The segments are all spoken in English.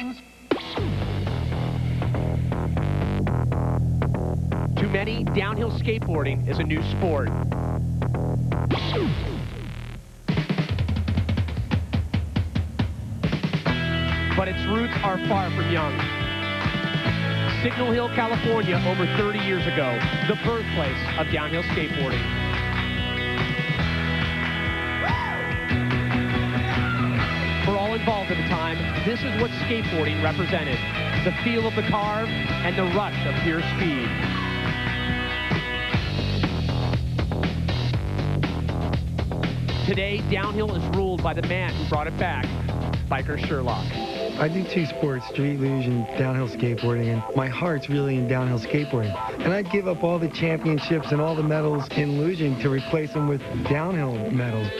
Games. To many, downhill skateboarding is a new sport. But its roots are far from young. Signal Hill, California, over 30 years ago, the birthplace of downhill skateboarding. For all involved at the time, this is what skateboarding represented. The feel of the carve and the rush of pure speed. Today, downhill is ruled by the man who brought it back, Biker Sherlock. I do two sports, street luge and downhill skateboarding, and my heart's really in downhill skateboarding. And I'd give up all the championships and all the medals in luging to replace them with downhill medals.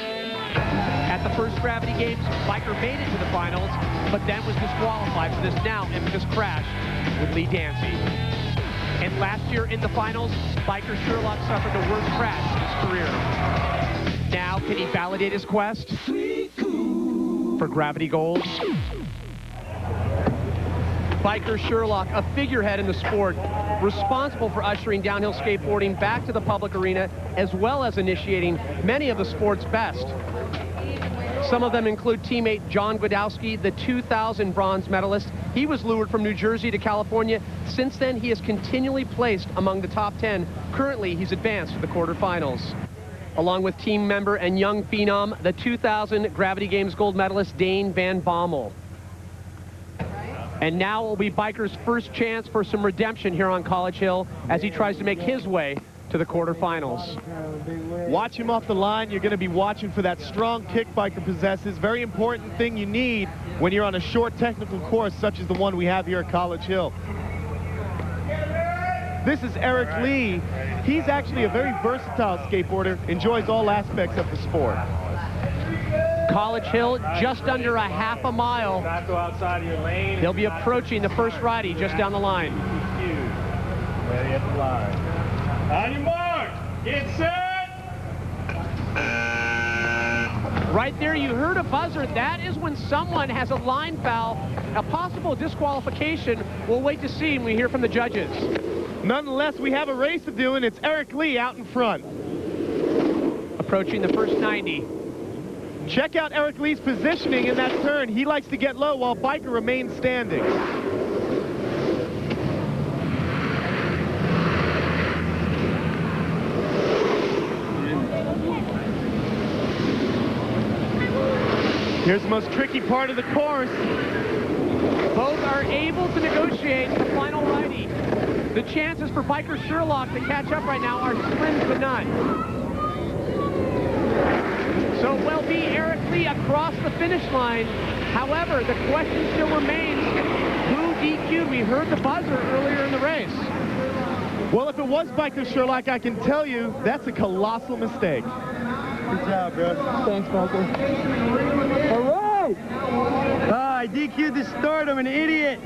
At the first Gravity Games, Biker made it to the finals, but then was disqualified for this now infamous crash with Lee Dancy. And last year in the finals, Biker Sherlock suffered the worst crash of his career. Now, can he validate his quest for Gravity Gold? Biker Sherlock, a figurehead in the sport, responsible for ushering downhill skateboarding back to the public arena, as well as initiating many of the sport's best. Some of them include teammate John Gwadowski, the 2000 bronze medalist. He was lured from New Jersey to California. Since then, he has continually placed among the top 10. Currently, he's advanced to the quarterfinals. Along with team member and young phenom, the 2000 Gravity Games gold medalist Dane Van Bommel. And now will be Biker's first chance for some redemption here on College Hill as he tries to make his way to the quarterfinals. Watch him off the line. You're going to be watching for that strong kick Biker possesses. Very important thing you need when you're on a short technical course such as the one we have here at College Hill. This is Eric Lee. He's actually a very versatile skateboarder, enjoys all aspects of the sport. College Hill, just under a half a mile. Not go outside of your lane. They'll be approaching the first righty just down the line. Ready at the line. On your mark, get set. Right there, you heard a buzzer. That is when someone has a line foul, a possible disqualification. We'll wait to see when we hear from the judges. Nonetheless, we have a race to do, and it's Eric Lee out in front. Approaching the first 90. Check out Eric Lee's positioning in that turn. He likes to get low while Biker remains standing. Here's the most tricky part of the course. Both are able to negotiate the final righty. The chances for Biker Sherlock to catch up right now are slim to none. So it will be Eric Lee across the finish line. However, the question still remains, who DQ'd? We heard the buzzer earlier in the race. Well, if it was Biker Sherlock, I can tell you that's a colossal mistake. Good job, bro. Thanks, Biker. All right! I DQ'd the start. I'm an idiot.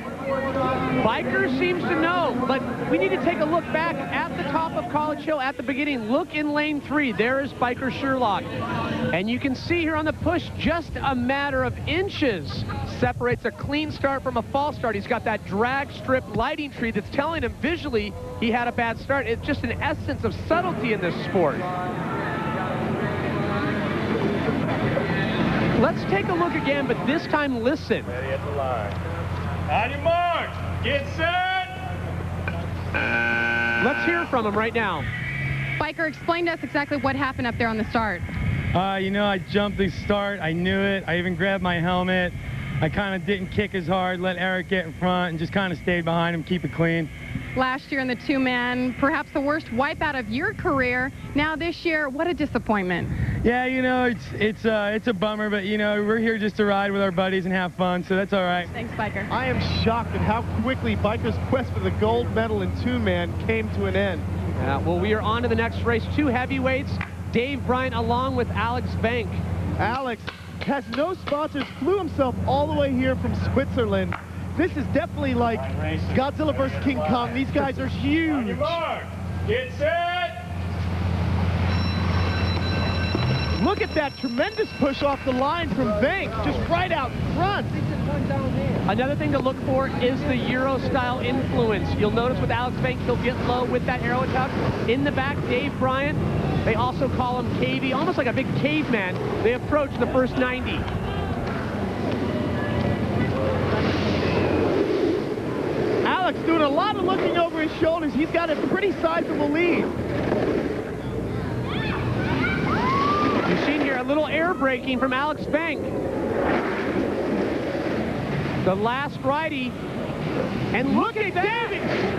Biker seems to know, but we need to take a look back at the top of College Hill at the beginning. Look in lane 3. There is Biker Sherlock. And you can see here on the push, just a matter of inches separates a clean start from a false start. He's got that drag strip lighting tree that's telling him visually he had a bad start. It's just an essence of subtlety in this sport. Let's take a look again, but this time listen. Ready at the line. On your mark, get set. Let's hear from him right now. Biker, explain to us exactly what happened up there on the start. You know, I jumped the start. I knew it. I even grabbed my helmet. I kind of didn't kick as hard, let Eric get in front, and just kind of stayed behind him, keep it clean. Last year in the two-man, perhaps the worst wipeout of your career. Now this year, what a disappointment. Yeah, you know, it's a bummer, but you know, we're here just to ride with our buddies and have fun, so that's all right. Thanks, Biker. I am shocked at how quickly Biker's quest for the gold medal in two-man came to an end. Well, we are on to the next race. Two heavyweights, Dave Bryant along with Alex Bank. Alex has no sponsors, flew himself all the way here from Switzerland. This is definitely like Godzilla vs. King Kong. These guys are huge. On your mark, get set. Look at that tremendous push off the line from Bank, just right out front. Another thing to look for is the Euro-style influence. You'll notice with Alex Bank, he'll get low with that arrow tuck. In the back, Dave Bryant. They also call him Cavey, almost like a big caveman. They approach the first 90. Alex doing a lot of looking over his shoulders. He's got a pretty sizable lead. You've seen here a little air braking from Alex Bank. The last righty. And look at that!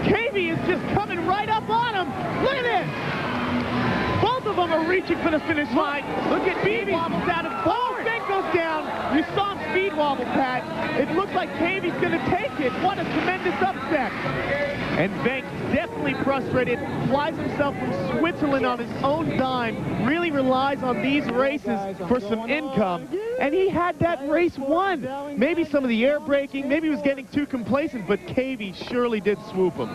Cavey is just coming right up on him. Look at this! Both of them are reaching for the finish line. Look at Cavey wobbles out of forward. Bank goes down. You saw him speed wobble, Pat. It looks like Cavey's going to take it. What a tremendous upset. And Bank, definitely frustrated, flies himself from Switzerland on his own dime, really relies on these races for some income, and he had that race won. Maybe some of the air braking, maybe he was getting too complacent, but Cavey surely did swoop him.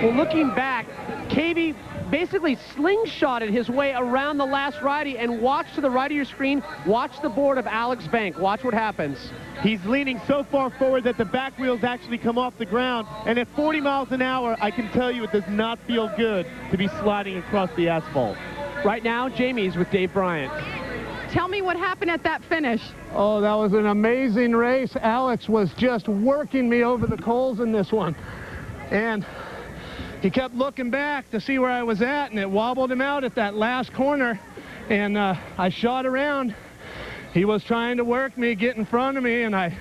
Well, looking back, Cavey basically slingshotted his way around the last righty, and watch to the right of your screen, watch the board of Alex Bank. Watch what happens. He's leaning so far forward that the back wheels actually come off the ground, and at 40 miles an hour, I can tell you it does not feel good to be sliding across the asphalt. Right now, Jamie's with Dave Bryant. Tell me what happened at that finish. Oh, that was an amazing race. Alex was just working me over the coals in this one. And he kept looking back to see where I was at, and it wobbled him out at that last corner. And I shot around. He was trying to work me, get in front of me, and I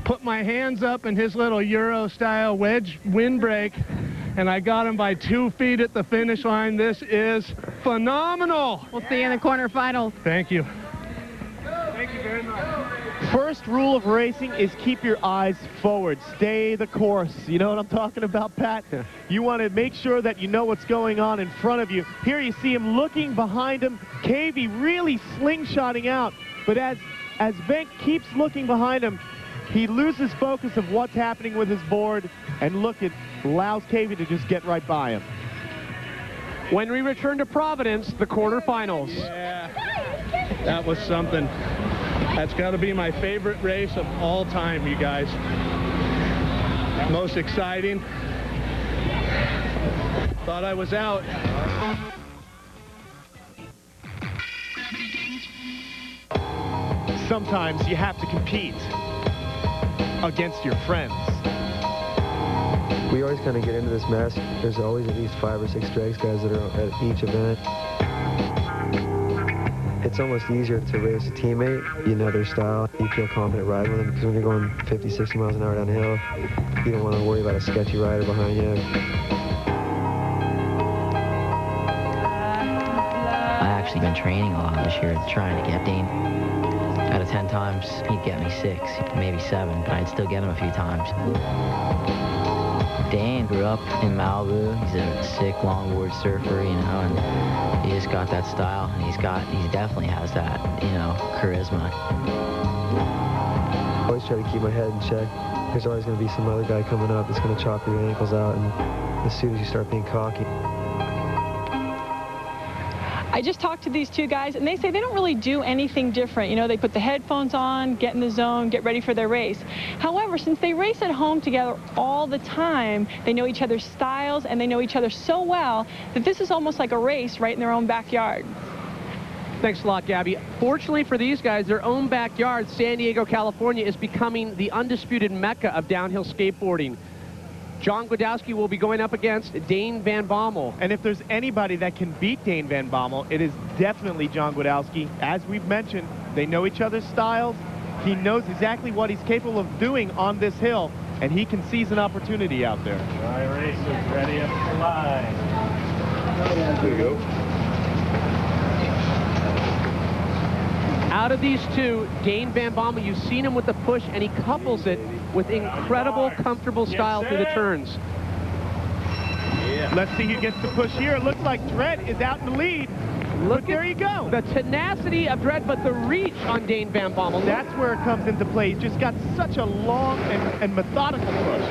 put my hands up in his little Euro-style wedge windbreak, and I got him by 2 feet at the finish line. This is phenomenal. We'll see you in the quarterfinals. Thank you. Thank you very much. First rule of racing is keep your eyes forward. Stay the course. You know what I'm talking about, Pat? Yeah. You want to make sure that you know what's going on in front of you. Here you see him looking behind him. Cavey really slingshotting out. But as Bank keeps looking behind him, he loses focus of what's happening with his board, and look, it allows Cavey to just get right by him. When we return to Providence, the quarterfinals. Yeah, that was something. That's got to be my favorite race of all time, you guys. Most exciting. Thought I was out. Sometimes you have to compete against your friends. We always kind of get into this mess. There's always at least 5 or 6 drags guys that are at each event. It's almost easier to race a teammate. You know their style. You feel confident riding with them, because when you're going 50, 60 miles an hour downhill, you don't want to worry about a sketchy rider behind you. I actually been training a lot this year trying to get Dane. Out of 10 times, he'd get me 6, maybe 7, but I'd still get him a few times. Dane grew up in Malibu. He's a sick longboard surfer, you know, and he just got that style. He definitely has that, you know, charisma. I always try to keep my head in check. There's always going to be some other guy coming up that's going to chop your ankles out, and as soon as you start being cocky. I just talked to these two guys, and they say they don't really do anything different. You know, they put the headphones on, get in the zone, get ready for their race. However, since they race at home together all the time, they know each other's styles, and they know each other so well that this is almost like a race right in their own backyard. Thanks a lot, Gabby. Fortunately for these guys, their own backyard, San Diego, California, is becoming the undisputed mecca of downhill skateboarding. John Gwiatkowski will be going up against Dane Van Bommel. And if there's anybody that can beat Dane Van Bommel, it is definitely John Gwiatkowski. As we've mentioned, they know each other's styles. He knows exactly what he's capable of doing on this hill, and he can seize an opportunity out there. All right, racers, ready up the line. There you go. Out of these two, Dane Van Bommel, you've seen him with the push, and he couples it with incredible, comfortable style through the turns. Yeah. Let's see who gets the push here. It looks like Dredd is out in the lead. Look, there you go. The tenacity of Dredd, but the reach on Dane Van Bommel. That's where it comes into play. He's just got such a long and methodical push.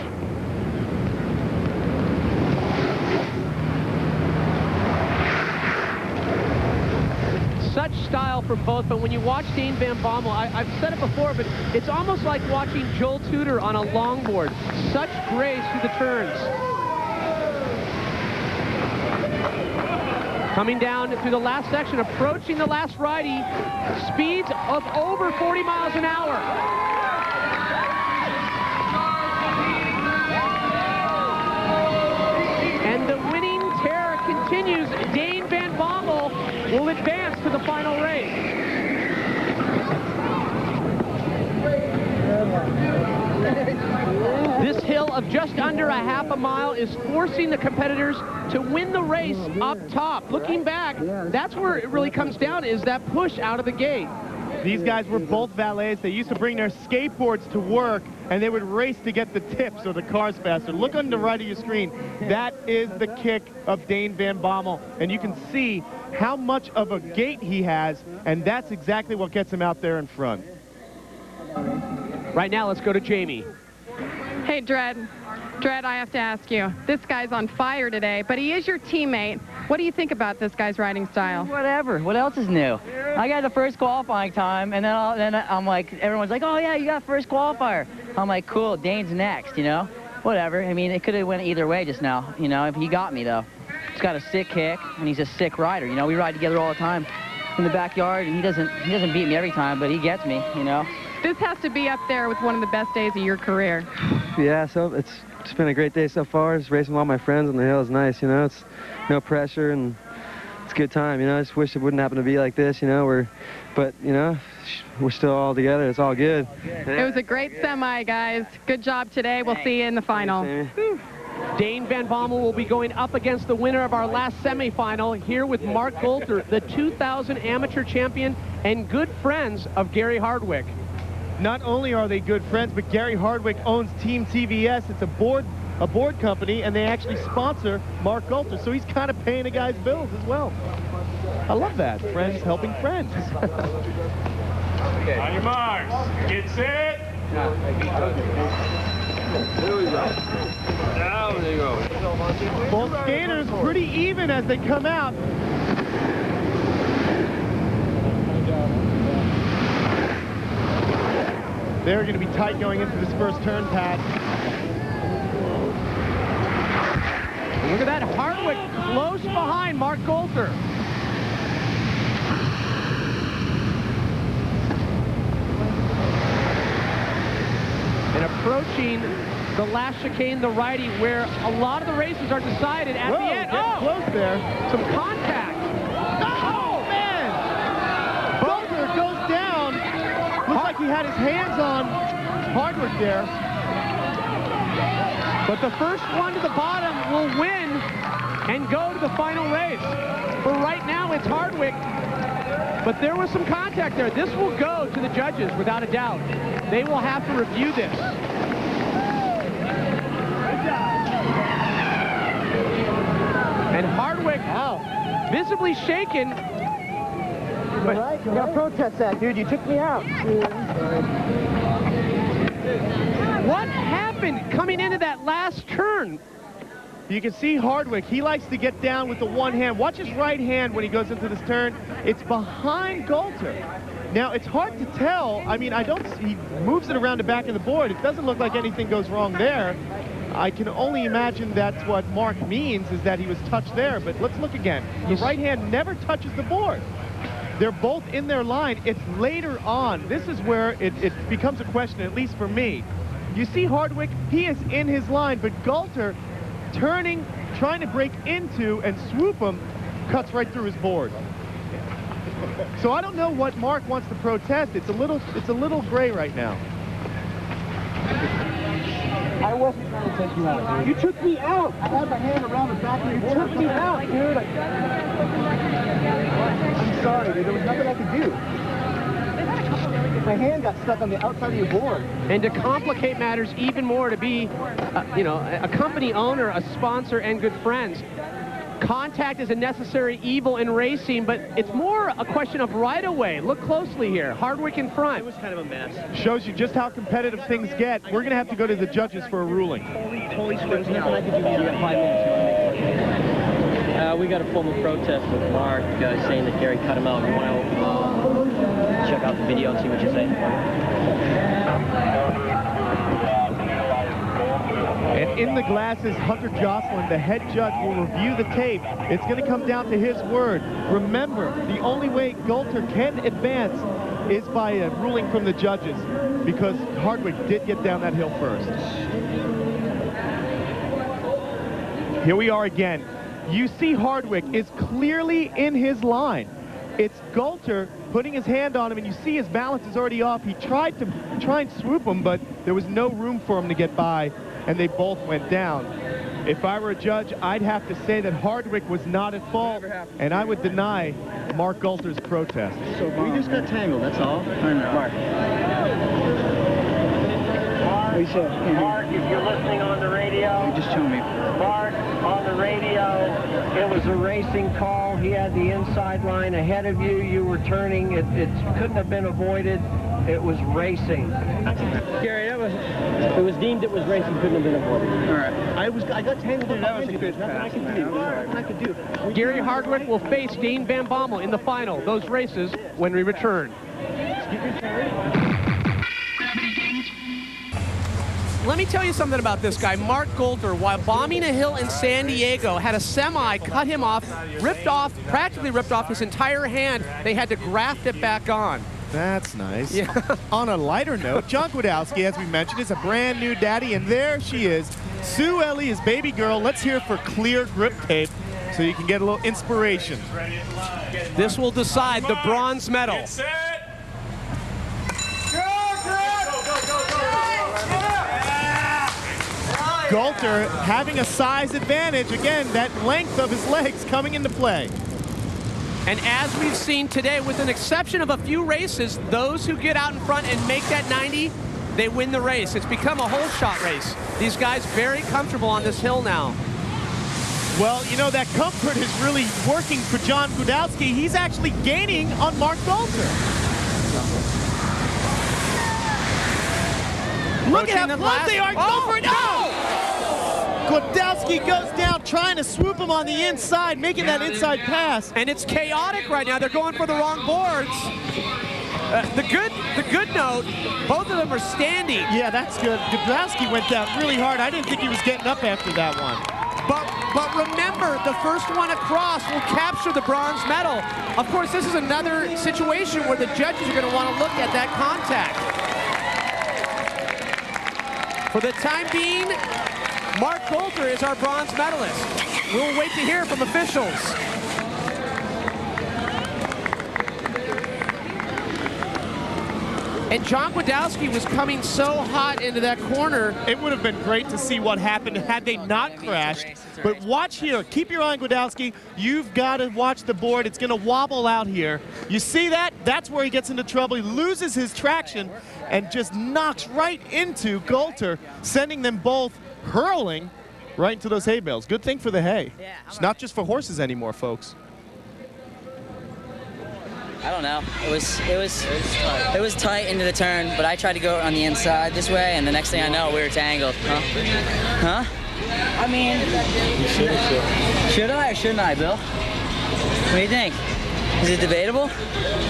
style from both, but when you watch Dane Van Bommel, I've said it before, but it's almost like watching Joel Tudor on a longboard. Such grace through the turns. Coming down through the last section, approaching the last righty, speeds of over 40 miles an hour. And the winning terror continues. Dane Van Bommel will advance to the final race. This hill of just under a half a mile is forcing the competitors to win the race up top. Looking back, that's where it really comes down, is that push out of the gate. These guys were both valets. They used to bring their skateboards to work, and they would race to get the tips or the cars faster. Look on the right of your screen. That is the kick of Dane Van Bommel, and you can see how much of a gait he has, and that's exactly what gets him out there in front. Right now, let's go to Jamie. Hey, Dred, I have to ask you. This guy's on fire today, but he is your teammate. What do you think about this guy's riding style? Whatever. What else is new? I got the first qualifying time, and then I'm like, everyone's like, oh, yeah, you got first qualifier. I'm like, cool, Dane's next, you know? Whatever. I mean, it could have went either way just now, you know? He got me, though. He's got a sick kick, and he's a sick rider. You know, we ride together all the time in the backyard, and he doesn't beat me every time, but he gets me, you know? This has to be up there with one of the best days of your career. Yeah, so it's been a great day so far. Just racing with all my friends on the hill is nice, you know. It's no pressure, and it's a good time, you know. I just wish it wouldn't happen to be like this, you know. But, you know, we're still all together. It's all good. It was a great semi, guys. Good job today. We'll see you in the final. Dane Van Bommel will be going up against the winner of our last semifinal here with Mark Golter, the 2000 amateur champion and good friends of Gary Hardwick. Not only are they good friends, but Gary Hardwick owns Team TVS. It's a board company, and they actually sponsor Mark Golter, so he's kind of paying the guy's bills as well. I love that. Friends helping friends. Okay. On your marks, get set. There we go. Down they go. Both skaters pretty even as they come out. They're going to be tight going into this first turn, Pat. Look at that, Hardwick close behind Mark Golter. And approaching the last chicane, the righty, where a lot of the races are decided at the end. Oh, close there. Some contact. Oh, man! Golter goes down. Looks like he had his hands on Hardwick there. But the first one to the bottom will win and go to the final race. For right now, it's Hardwick. But there was some contact there. This will go to the judges, without a doubt. They will have to review this. And Hardwick, visibly shaken. But you gotta protest that, dude. You took me out. What happened coming into that last turn? You can see Hardwick. He likes to get down with the one hand. Watch his right hand when he goes into this turn. It's behind Golter. Now, it's hard to tell. I mean, he moves it around the back of the board. It doesn't look like anything goes wrong there. I can only imagine that's what Mark means, is that he was touched there. But let's look again. The right hand never touches the board. They're both in their line. It's later on. This is where it becomes a question, at least for me. You see Hardwick, he is in his line, but Golter, turning, trying to break into and swoop him, cuts right through his board. So I don't know what Mark wants to protest. It's a little gray right now. I wasn't trying to take you out, dude. You took me out. I had my hand around the back of your board. You took me out, dude. I'm sorry, dude. There was nothing I could do. My hand got stuck on the outside of your board. And to complicate matters even more, to be, you know, a company owner, a sponsor, and good friends, contact is a necessary evil in racing, but it's more a question of right-of-way. Look closely here. Hardwick in front. It was kind of a mess. Shows you just how competitive things get. We're going to have to go to the judges for a ruling. Holy shit, there's nothing I could do. You got 5 minutes. We got a formal protest with Mark saying that Gary cut him out. video and see what you say. And in the glasses, Hunter Jocelyn, the head judge, will review the tape. It's going to come down to his word. Remember, the only way Gulter can advance is by a ruling from the judges, because Hardwick did get down that hill first. Here we are again. You see Hardwick is clearly in his line. It's Gulter putting his hand on him, and you see his balance is already off. He tried to swoop him, but there was no room for him to get by, and they both went down. If I were a judge, I'd have to say that Hardwick was not at fault, and I would deny Mark Gulter's protest. So we just got tangled, that's all. Mark. Mark, if you're listening on the radio, You just told me. Mark, on the radio, it was a racing call. He had the inside line ahead of you. You were turning. It couldn't have been avoided. It was racing. Gary, it was deemed it was racing, couldn't have been avoided. All right. I got tangled in that was a good pass. Nothing I could do. Gary Hardwick will face Dane Van Bommel in the final. Those races when we return. Let me tell you something about this guy, Mark Gulter. While bombing a hill in San Diego, had a semi cut him off, practically ripped off his entire hand. They had to graft it back on. That's nice. Yeah. On a lighter note, John Gwadowski, as we mentioned, is a brand new daddy, and there she is. Sue Ellie, his baby girl. Let's hear for clear grip tape so you can get a little inspiration. This will decide the bronze medal. Gulter having a size advantage. Again, that length of his legs coming into play. And as we've seen today, with an exception of a few races, those who get out in front and make that 90, they win the race. It's become a whole shot race. These guys very comfortable on this hill now. Well, you know, that comfort is really working for John Gwadowski. He's actually gaining on Mark Gulter. Look at how close they are. Go for it. No! Gwadowski goes down trying to swoop him on the inside, making that inside pass. And it's chaotic right now. They're going for the wrong boards. The good note, both of them are standing. Yeah, that's good. Gwadowski went down really hard. I didn't think he was getting up after that one. But remember, the first one across will capture the bronze medal. Of course, this is another situation where the judges are going to want to look at that contact. For the time being, Mark Gulter is our bronze medalist. We'll wait to hear from officials. And John Gwadowski was coming so hot into that corner. It would have been great to see what happened had they not crashed. But watch here. Keep your eye on Gwadowski. You've got to watch the board. It's going to wobble out here. You see that? That's where he gets into trouble. He loses his traction and just knocks right into Gulter, sending them both hurling right into those hay bales. Good thing for the hay. It's not just for horses anymore, folks. I don't know. It was tight into the turn, but I tried to go on the inside this way, and the next thing I know, we were tangled. Huh? I mean, should I or shouldn't I, Bill? What do you think? Is it debatable?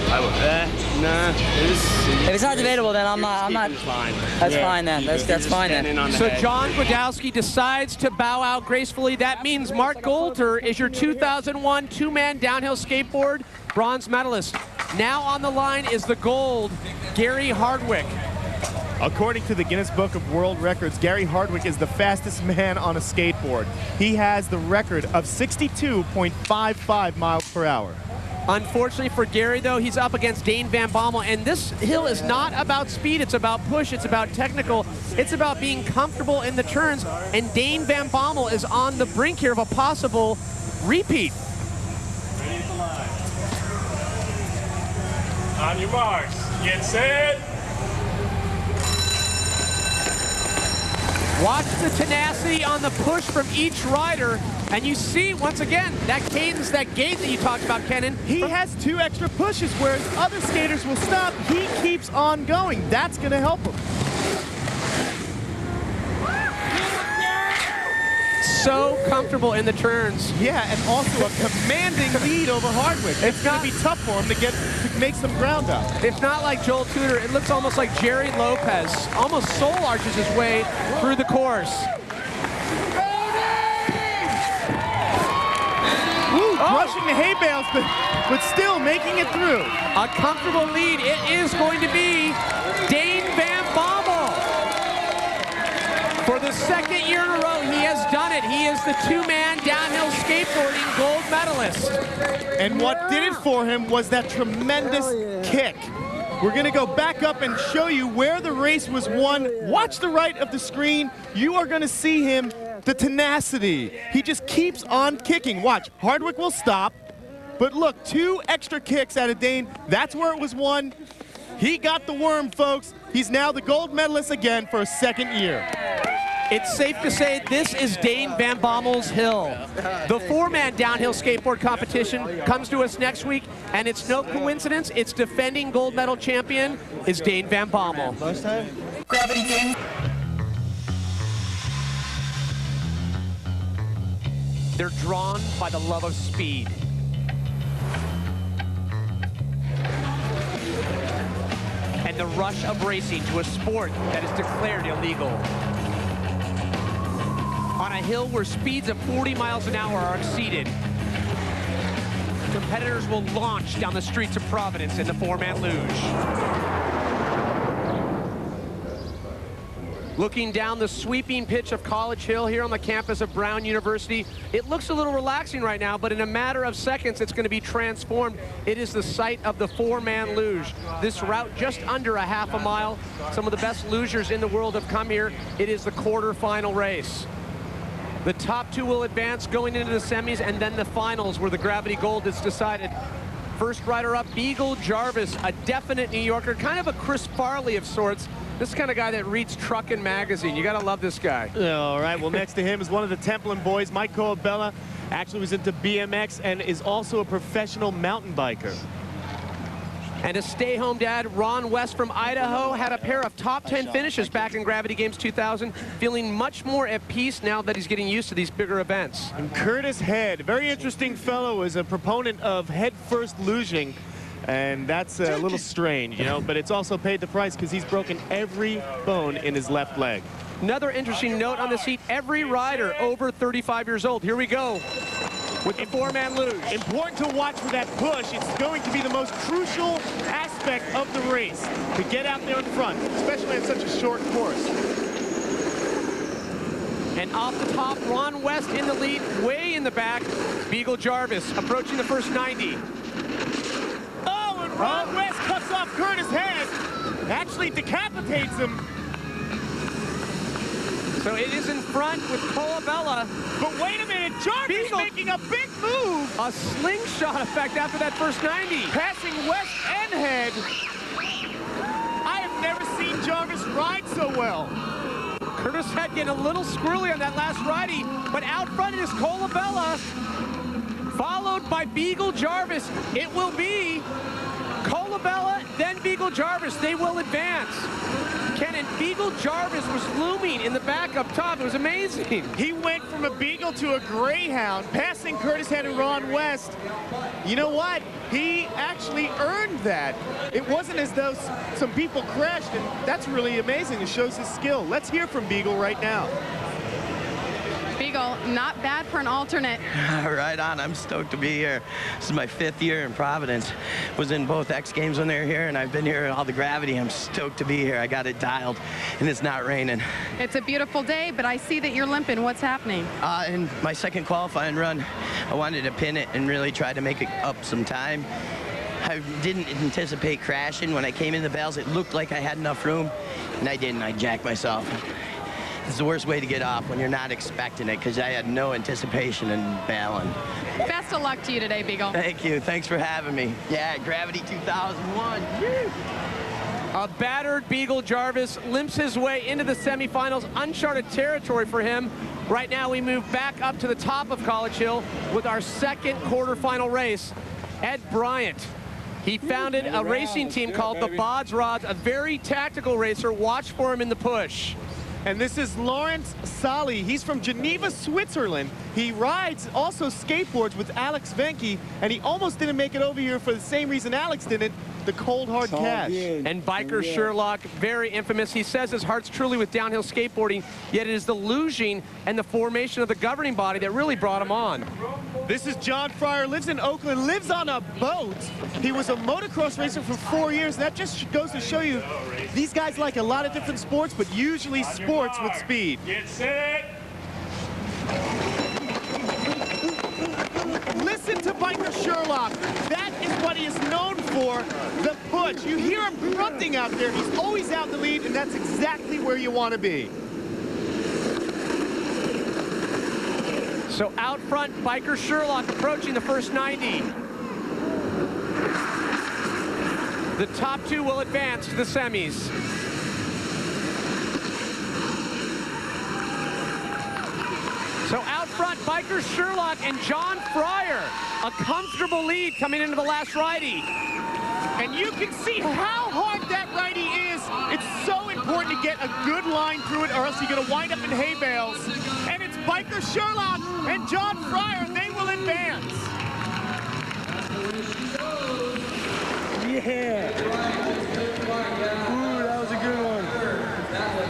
Nah. If it's not debatable, then I'm not. That's fine then. That's fine then. So John Gwadowski decides to bow out gracefully. That means Mark Gulter is your 2001 two-man downhill skateboard bronze medalist. Now on the line is the gold, Gary Hardwick. According to the Guinness Book of World Records, Gary Hardwick is the fastest man on a skateboard. He has the record of 62.55 miles per hour. Unfortunately for Gary, though, he's up against Dane Van Bommel, and this hill is not about speed, it's about push, it's about technical, it's about being comfortable in the turns, and Dane Van Bommel is on the brink here of a possible repeat. On your marks, get set. Watch the tenacity on the push from each rider, and you see, once again, that cadence, that gait that you talked about, Kenan. He has 2 extra pushes, whereas other skaters will stop. He keeps on going. That's going to help him. So comfortable in the turns. Yeah, and also a commanding lead over Hardwick. It's going to be tough for him to make some ground up. If not like Joel Tudor, it looks almost like Jerry Lopez. Almost soul arches his way through the course. Woo, crushing the hay bales, but still making it through. A comfortable lead. It is going to be Dane Van Bommel. For the second year in a row, he has done it. He is the two-man downhill skateboarding gold medalist. And what did it for him was that tremendous kick. We're gonna go back up and show you where the race was won. Watch the right of the screen. You are gonna see him, the tenacity. He just keeps on kicking. Watch, Hardwick will stop. But look, 2 extra kicks out of Dane. That's where it was won. He got the worm, folks. He's now the gold medalist again for a second year. It's safe to say this is Dane Van Bommel's hill. The 4-man downhill skateboard competition comes to us next week, and it's no coincidence. Its defending gold medal champion is Dane Van Bommel. Last time? Gravity King. They're drawn by the love of speed. And the rush of racing to a sport that is declared illegal. On a hill where speeds of 40 miles an hour are exceeded, competitors will launch down the streets of Providence in the 4-man luge. Looking down the sweeping pitch of College Hill here on the campus of Brown University, it looks a little relaxing right now, but in a matter of seconds, it's going to be transformed. It is the site of the 4-man luge. This route just under a half a mile. Some of the best lugers in the world have come here. It is the quarterfinal race. The top 2 will advance going into the semis, and then the finals where the gravity gold is decided. First rider up, Beagle Jarvis, a definite New Yorker, kind of a Chris Farley of sorts. This kind of guy that reads Truckin' Magazine. You got to love this guy. All right, well, next to him is one of the Templin boys, Mike Colabella. Actually was into BMX and is also a professional mountain biker. And a stay-home dad, Ron West from Idaho, had a pair of top 10 finishes back in Gravity Games 2000, feeling much more at peace now that he's getting used to these bigger events. And Curtis Head, a very interesting fellow, is a proponent of head-first luging. And that's a little strange, you know, but it's also paid the price because he's broken every bone in his left leg. Another interesting note on the seat, every rider over 35 years old. Here we go with the 4-man luge. Important to watch for that push. It's going to be the most crucial aspect of the race, to get out there in front, especially on such a short course. And off the top, Ron West in the lead, way in the back, Beagle Jarvis approaching the first 90. Ron West cuts off Curtis Head, actually decapitates him. So it is in front with Colabella. But wait a minute, Jarvis making a big move. A slingshot effect after that first 90. Passing West and Head. I have never seen Jarvis ride so well. Curtis Head getting a little squirrely on that last ridey, but out front is Colabella, followed by Beagle Jarvis. It will be Colabella, then Beagle Jarvis. They will advance. Ken, and Beagle Jarvis was looming in the back up top. It was amazing. He went from a Beagle to a Greyhound, passing Curtis Head and Ron West. You know what? He actually earned that. It wasn't as though some people crashed, and that's really amazing. It shows his skill. Let's hear from Beagle right now. Beagle, not bad for an alternate. Right on. I'm stoked to be here. This is my 5th year in Providence. Was in both X Games when they were here, and I've been here in all the gravity. I'm stoked to be here. I got it dialed, and it's not raining. It's a beautiful day, but I see that you're limping. What's happening? In my second qualifying run, I wanted to pin it and really try to make it up some time. I didn't anticipate crashing. When I came in the bales, it looked like I had enough room, and I didn't. I jacked myself. It's the worst way to get off when you're not expecting it, because I had no anticipation in bailing. Best of luck to you today, Beagle. Thank you. Thanks for having me. Yeah, Gravity 2001. A battered Beagle Jarvis limps his way into the semifinals. Uncharted territory for him. Right now we move back up to the top of College Hill with our second quarterfinal race. Ed Bryant. He founded a racing team called the Bods Rods, a very tactical racer. Watch for him in the push. And this is Lawrence Sali. He's from Geneva, Switzerland. He rides also skateboards with Alex Venke, and he almost didn't make it over here for the same reason Alex didn't, the cold hard cash. And biker Sherlock, very infamous. He says his heart's truly with downhill skateboarding, yet it is the luging and the formation of the governing body that really brought him on. This is John Fryer, lives in Oakland, lives on a boat. He was a motocross racer for 4 years. That just goes to show you, these guys like a lot of different sports, but usually sports with speed. Get set. Listen to biker Sherlock. That is what he is known for, the push. You hear him grunting out there. He's always out in the lead, and that's exactly where you want to be. So out front, biker Sherlock approaching the first 90. The top two will advance to the semis. So out front, biker Sherlock and John Fryer. A comfortable lead coming into the last righty. And you can see how hard that righty is. It's so important to get a good line through it, or else you're going to wind up in hay bales. And it's biker Sherlock and John Fryer. They will advance. Yeah. Ooh, that was a good one.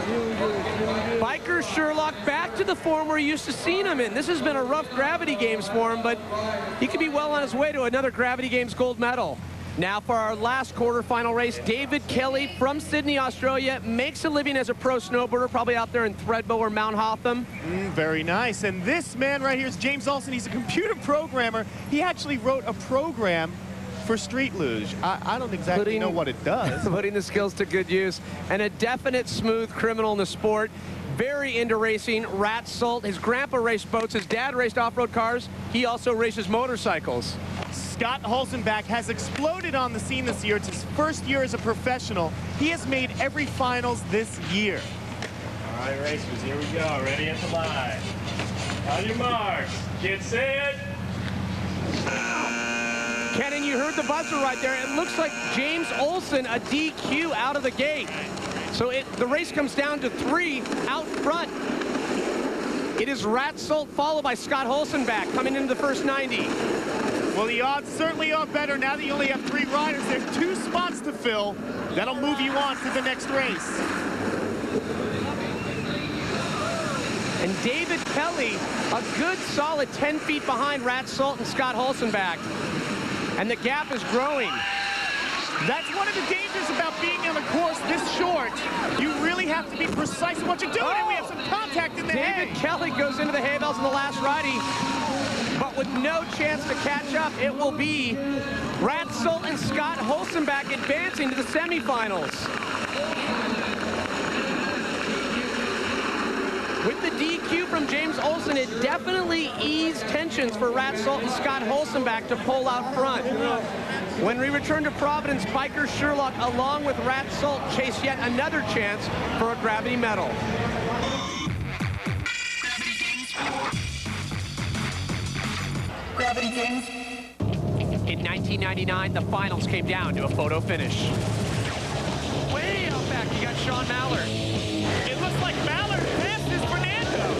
Really good. Biker Sherlock back to the form we're used to seeing him in. This has been a rough Gravity Games for him, but he could be well on his way to another Gravity Games gold medal. Now for our last quarterfinal race, David Kelly from Sydney, Australia, makes a living as a pro snowboarder, probably out there in Threadbow or Mount Hotham. Very nice. And this man right here is James Olsen. He's a computer programmer. He actually wrote a program for Street Luge. I don't exactly know what it does. Putting the skills to good use. And a definite smooth criminal in the sport. Very into racing. Rat Salt. His grandpa raced boats. His dad raced off-road cars. He also races motorcycles. Scott Holzenbach has exploded on the scene this year. It's his first year as a professional. He has made every finals this year. All right, racers, here we go. Ready at the line. On your marks. Get set. Kenan, you heard the buzzer right there. It looks like James Olsen, a DQ out of the gate. So the race comes down to 3 out front. It is Rat Salt followed by Scott Holzenbach coming into the first 90. Well, the odds certainly are better now that you only have 3 riders. There's 2 spots to fill. That'll move you on to the next race. And David Kelly, a good solid 10 feet behind Rat Salt and Scott Holzenbach. And the gap is growing. That's one of the dangers about being on a course this short. You really have to be precise in what you're doing, and we have some contact in the hay. David Kelly goes into the hay bales in the last righty, but with no chance to catch up. It will be Rat Salt and Scott Holzenbach advancing to the semifinals. With the DQ from James Olsen, it definitely eased tensions for Rat Salt and Scott Holzenbach to pull out front. When we return to Providence, biker Sherlock, along with Rat Salt, chase yet another chance for a gravity medal. Gravity Games. In 1999, the finals came down to a photo finish. Way out back, you got Sean Mallard. It looks like Mallard passes Fernando.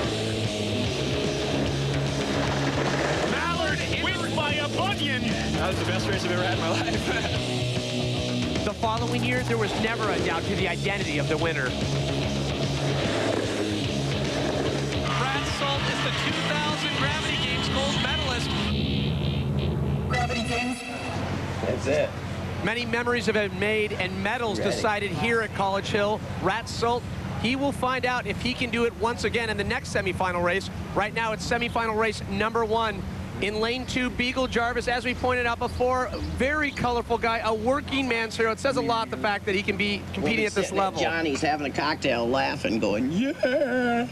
Mallard wins by a bunion. That was the best race I've ever had in my life. The following year, there was never a doubt to the identity of the winner. Rat Salt is the 2000 Gravity Games gold medalist. Gravity Games. That's it. Many memories have been made and medals decided here at College Hill. Rat Salt, he will find out if he can do it once again in the next semifinal race. Right now, it's semifinal race number 1. In lane 2, Beagle Jarvis, as we pointed out before, very colorful guy, a working man's hero. It says a lot, the fact that he can be competing at this level. Johnny's having a cocktail, laughing, going, yeah.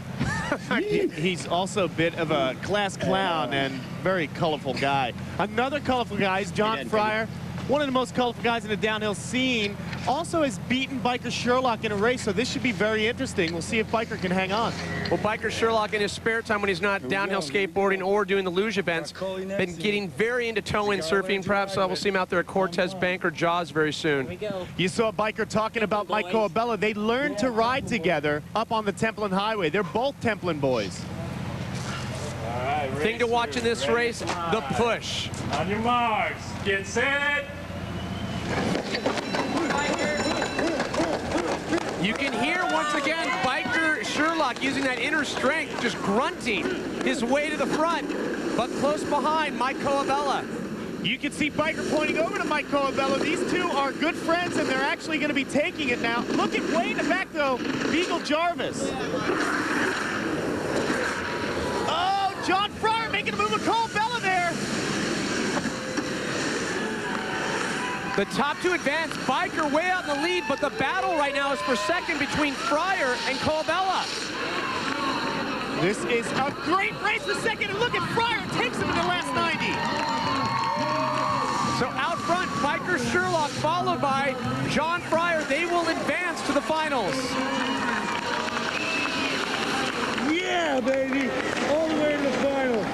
He's also a bit of a class clown and very colorful guy. Another colorful guy is John Fryer. one of the most colorful guys in the downhill scene, also has beaten Biker Sherlock in a race, so this should be very interesting. We'll see if Biker can hang on. Well, Biker Sherlock in his spare time when he's not downhill skateboarding or doing the luge events, been getting very into toe-in surfing. Perhaps we'll see him out there at Cortez Bank or Jaws very soon. You saw Biker talking about Mike Coabella. They learned to ride together up on the Templin Highway. They're both Templin boys. All right, Thing to watch in this race, the push. On your marks, get set. You can hear once again Biker Sherlock using that inner strength, just grunting his way to the front, but close behind Mike Coabella. You can see Biker pointing over to Mike Coabella. These two are good friends, and they're actually going to be taking it now. Look at way in the back, though, Beagle Jarvis. Oh, John Fryer making a move with Coabella there. The top two advance, Biker way out in the lead, but the battle right now is for second between Fryer and Coabella. This is a great race for second, and look at Fryer, takes him in the last 90. So out front, Biker Sherlock followed by John Fryer. They will advance to the finals. Yeah, baby, all the way to the final.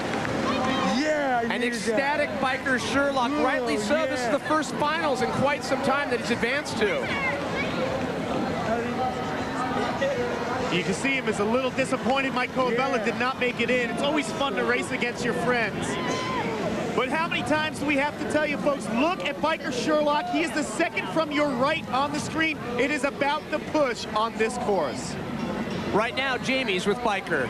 Yeah, An ecstatic Biker Sherlock, rightly so. Yeah. This is the first finals in quite some time that he's advanced to. You can see him is a little disappointed. Mike Coabella did not make it in. It's always fun to race against your friends. But how many times do we have to tell you, folks, look at Biker Sherlock. He is the second from your right on the screen. It is about the push on this course. Right now, Jamie's with Biker.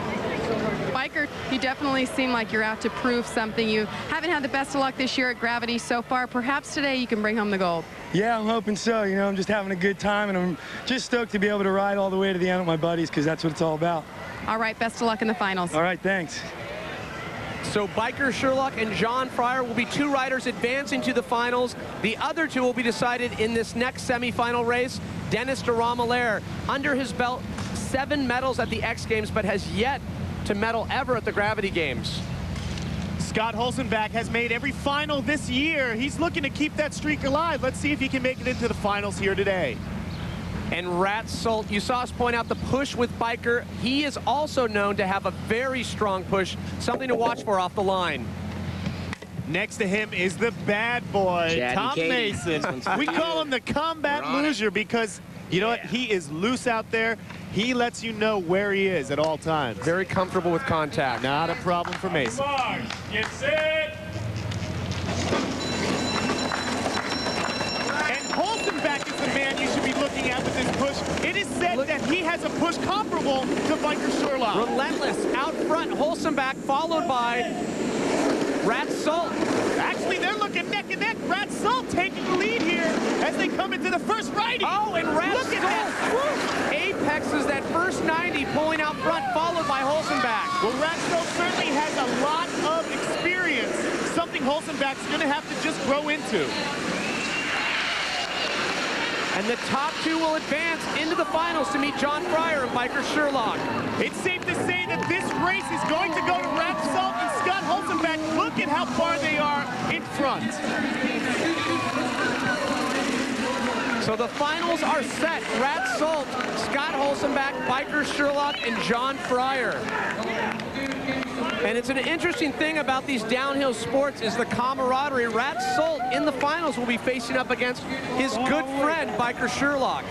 Biker, you definitely seem like you're out to prove something. You haven't had the best of luck this year at Gravity so far. Perhaps today you can bring home the gold. Yeah, I'm hoping so. You know, I'm just having a good time, and I'm just stoked to be able to ride all the way to the end with my buddies, because that's what it's all about. All right, best of luck in the finals. All right, thanks. So Biker Sherlock and John Fryer will be two riders advancing to the finals. The other two will be decided in this next semifinal race. Dennis DeRamalaire, under his belt, 7 medals at the X Games, but has yet to medal ever at the Gravity Games. Scott Holzenbach has made every final this year. He's looking to keep that streak alive. Let's see if he can make it into the finals here today. And Rat Salt, you saw us point out the push with Biker. He is also known to have a very strong push, something to watch for off the line. Next to him is the bad boy, Chad Tom Mason. We call him the combat loser because, you know what, he is loose out there. He lets you know where he is at all times. Very comfortable with contact. Not a problem for Mason. Marks, get set. And Holzenbach is the man you should be looking at with this push. It is said that he has a push comparable to Biker Sherlock. Relentless out front, Holzenbach followed by Rat Salt. Actually, they're looking neck and neck. Rat Salt taking the lead here as they come into the first riding. Oh, and Rat Salt apexes that first 90, pulling out front, followed by Holzenbach. Well, Rat Salt certainly has a lot of experience, something Holzenbach's going to have to just grow into. And the top two will advance into the finals to meet John Fryer and Biker Sherlock. It's safe to say that this race is going to go to Rat Salt and Scott Holzenbach. Look at how far they are in front. So the finals are set. Rat Salt, Scott Holzenbach, Biker Sherlock, and John Fryer. And it's an interesting thing about these downhill sports is the camaraderie. Rat Salt in the finals will be facing up against his good friend, Biker Sherlock.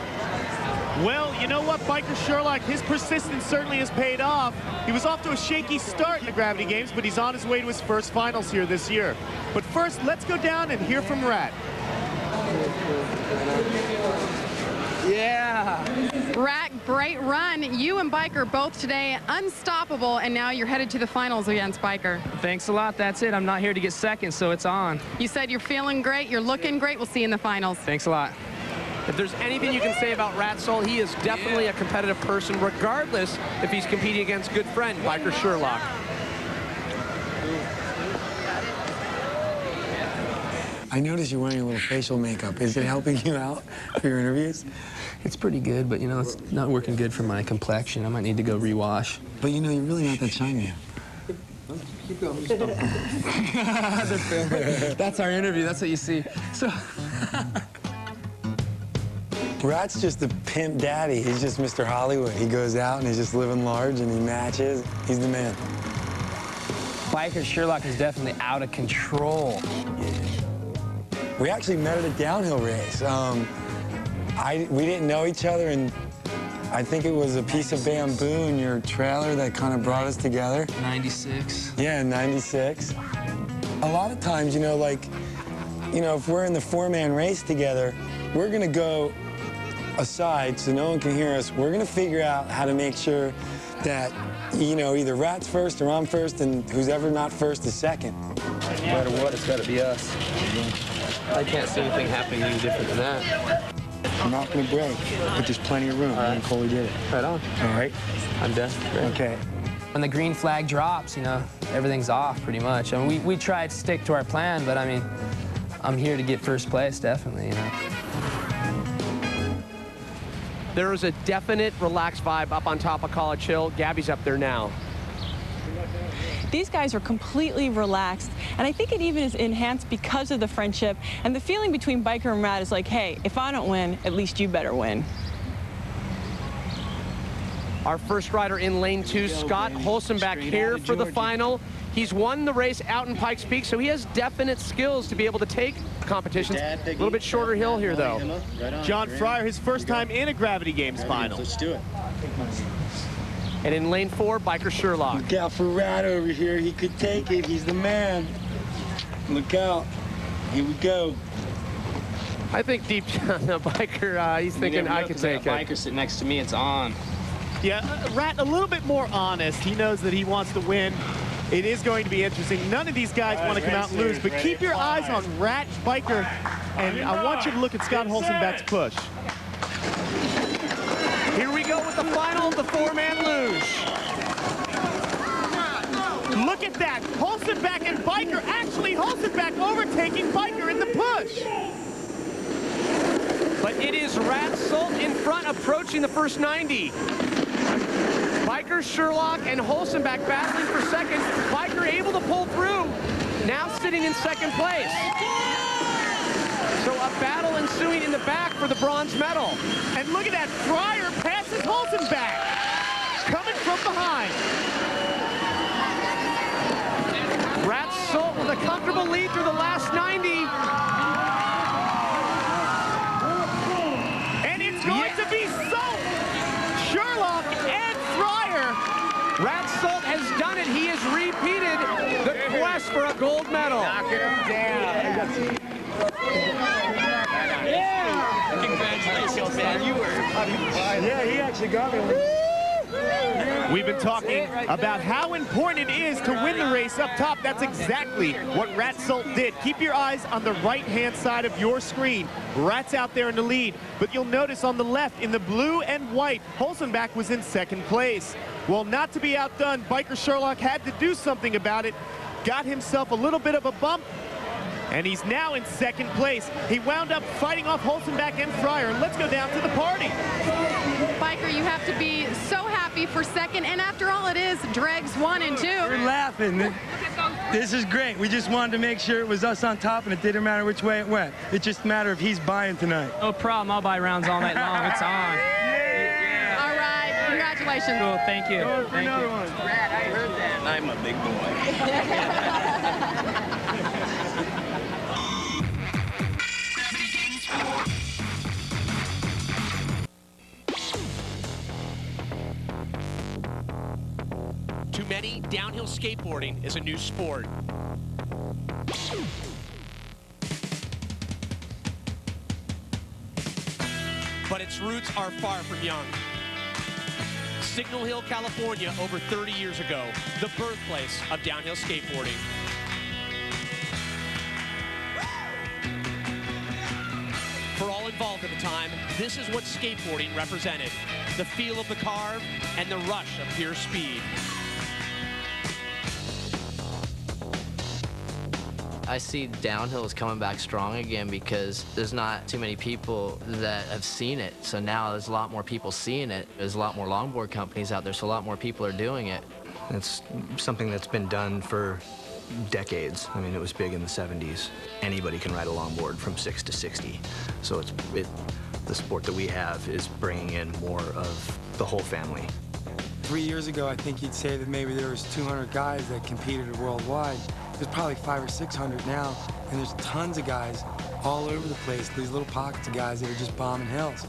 Well, you know what, Biker Sherlock, his persistence certainly has paid off. He was off to a shaky start in the Gravity Games, but he's on his way to his first finals here this year. But first, let's go down and hear from Rat. Yeah. Rat, great run. You and Biker both today unstoppable, and now you're headed to the finals against Biker. Thanks a lot. That's it. I'm not here to get second, so it's on. You said you're feeling great. You're looking great. We'll see you in the finals. Thanks a lot. If there's anything you can say about Rat Salt, he is definitely a competitive person, regardless if he's competing against good friend Biker Sherlock. I noticed you're wearing a little facial makeup. Is it helping you out for your interviews? It's pretty good, but, you know, it's not working good for my complexion. I might need to go rewash. But, you know, you're really not that shiny yet. Keep going. That's our interview. That's what you see. So Rat's just the pimp daddy. He's just Mr. Hollywood. He goes out and he's just living large and he matches. He's the man. Biker Sherlock is definitely out of control. We actually met at a downhill race. We didn't know each other, and I think it was a piece of bamboo in your trailer that kind of brought us together. 96. Yeah, 96. A lot of times, you know, like, you know, if we're in the four-man race together, we're going to go aside so no one can hear us. We're going to figure out how to make sure that, you know, either Rat's first or I'm first, and who's ever not first is second. No matter what, it's got to be us. I can't see anything happening any different than that. I'm not going to break, but there's plenty of room. All right. And Coley did it. Right on. All right. I'm done. Great. Okay. When the green flag drops, you know, everything's off pretty much. I mean, we try to stick to our plan, but I mean, I'm here to get first place, definitely, you know. There is a definite relaxed vibe up on top of College Hill. Gabby's up there now. These guys are completely relaxed, and I think it even is enhanced because of the friendship, and the feeling between Biker and Rat is like, hey, if I don't win, at least you better win. Our first rider in lane 2, Scott Holzenbach, here for the final. He's won the race out in Pikes Peak, so he has definite skills to be able to take competitions. A little bit shorter hill here, though. John Fryer, his first time in a Gravity Games final. Let's do it. And in lane 4, Biker Sherlock. Look out for Rat over here. He could take it. He's the man. Look out. Here we go. I think deep down, the Biker, he's thinking I could take it. Biker sitting next to me, it's on. Yeah, Rat a little bit more honest. He knows that he wants to win. It is going to be interesting. None of these guys want to come out and lose, but keep your eyes on Rat, Biker, and I want you to look at Scott Holzenbach's push. Here we go with the final of the four-man luge. Look at that. Holzenbach and Biker. Actually, Holzenbach overtaking Biker in the push. But it is Rat Sult in front, approaching the first 90. Biker, Sherlock, and Holzenbach battling for second. Biker able to pull through, now sitting in second place. So a battle ensuing in the back for the bronze medal. And look at that, Fryer passes Holzenbach, coming from behind. Rat Sult with a comfortable lead through the last 90. And it's going to be Sult, Sherlock, and Fryer. Rat Sult has done it. He has repeated the quest for a gold medal. Knocking him down. Yeah! Congratulations, man. You were... Yeah, he actually got me. We've been talking about how important it is to win the race up top. That's exactly what Rat Sult did. Keep your eyes on the right-hand side of your screen. Rat's out there in the lead, but you'll notice on the left, in the blue and white, Holzenbach was in second place. Well, not to be outdone, Biker Sherlock had to do something about it. Got himself a little bit of a bump, and he's now in second place. He wound up fighting off Holzenbach and Fryer. Let's go down to the party. Biker, you have to be so happy for second, and after all, it is Dregs 1 and 2. We're laughing. This is great. We just wanted to make sure it was us on top, and it didn't matter which way it went. It just mattered if he's buying tonight. No problem. I'll buy rounds all night long. It's on. Yeah. All right. Congratulations. Cool. Thank you. Thank you. Brad, I heard that. I'm a big boy. To many, downhill skateboarding is a new sport. But its roots are far from young. Signal Hill, California, over 30 years ago, the birthplace of downhill skateboarding. For all involved at the time, this is what skateboarding represented. The feel of the carve and the rush of pure speed. I see downhill is coming back strong again because there's not too many people that have seen it. So now there's a lot more people seeing it. There's a lot more longboard companies out there, so a lot more people are doing it. It's something that's been done for decades. I mean, it was big in the 70s. Anybody can ride a longboard from 6 to 60. So the sport that we have is bringing in more of the whole family. 3 years ago, I think you'd say that maybe there was 200 guys that competed worldwide. There's probably 500 or 600 now, and there's tons of guys all over the place, these little pockets of guys that are just bombing hills.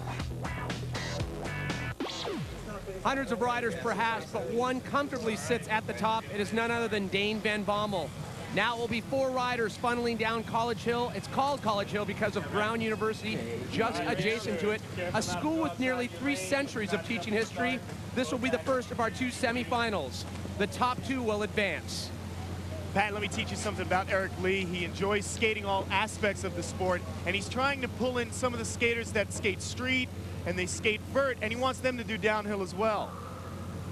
Hundreds of riders perhaps, but one comfortably sits at the top. It is none other than Dane Van Bommel. Now it will be 4 riders funneling down College Hill. It's called College Hill because of Brown University just adjacent to it. A school with nearly 3 centuries of teaching history. This will be the first of our 2 semifinals. The top 2 will advance. Pat, let me teach you something about Eric Lee. He enjoys skating all aspects of the sport, and he's trying to pull in some of the skaters that skate street and they skate vert, and he wants them to do downhill as well.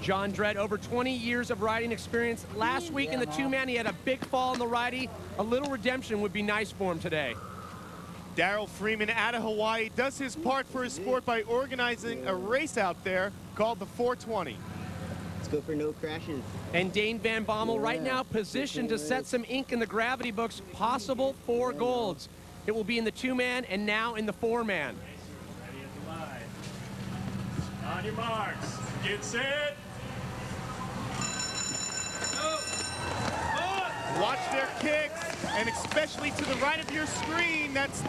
John Dredd, over 20 years of riding experience. Last week in the 2-man, he had a big fall in the righty. A little redemption would be nice for him today. Daryl Freeman out of Hawaii does his part for his sport by organizing a race out there called the 420. Let's go for no crashes. And Dane Van Bommel right now positioned to set some ink in the gravity books, possible 4 golds. It will be in the 2-man and now in the 4-man. On your marks, get set. Watch their kicks, and especially to the right of your screen, that's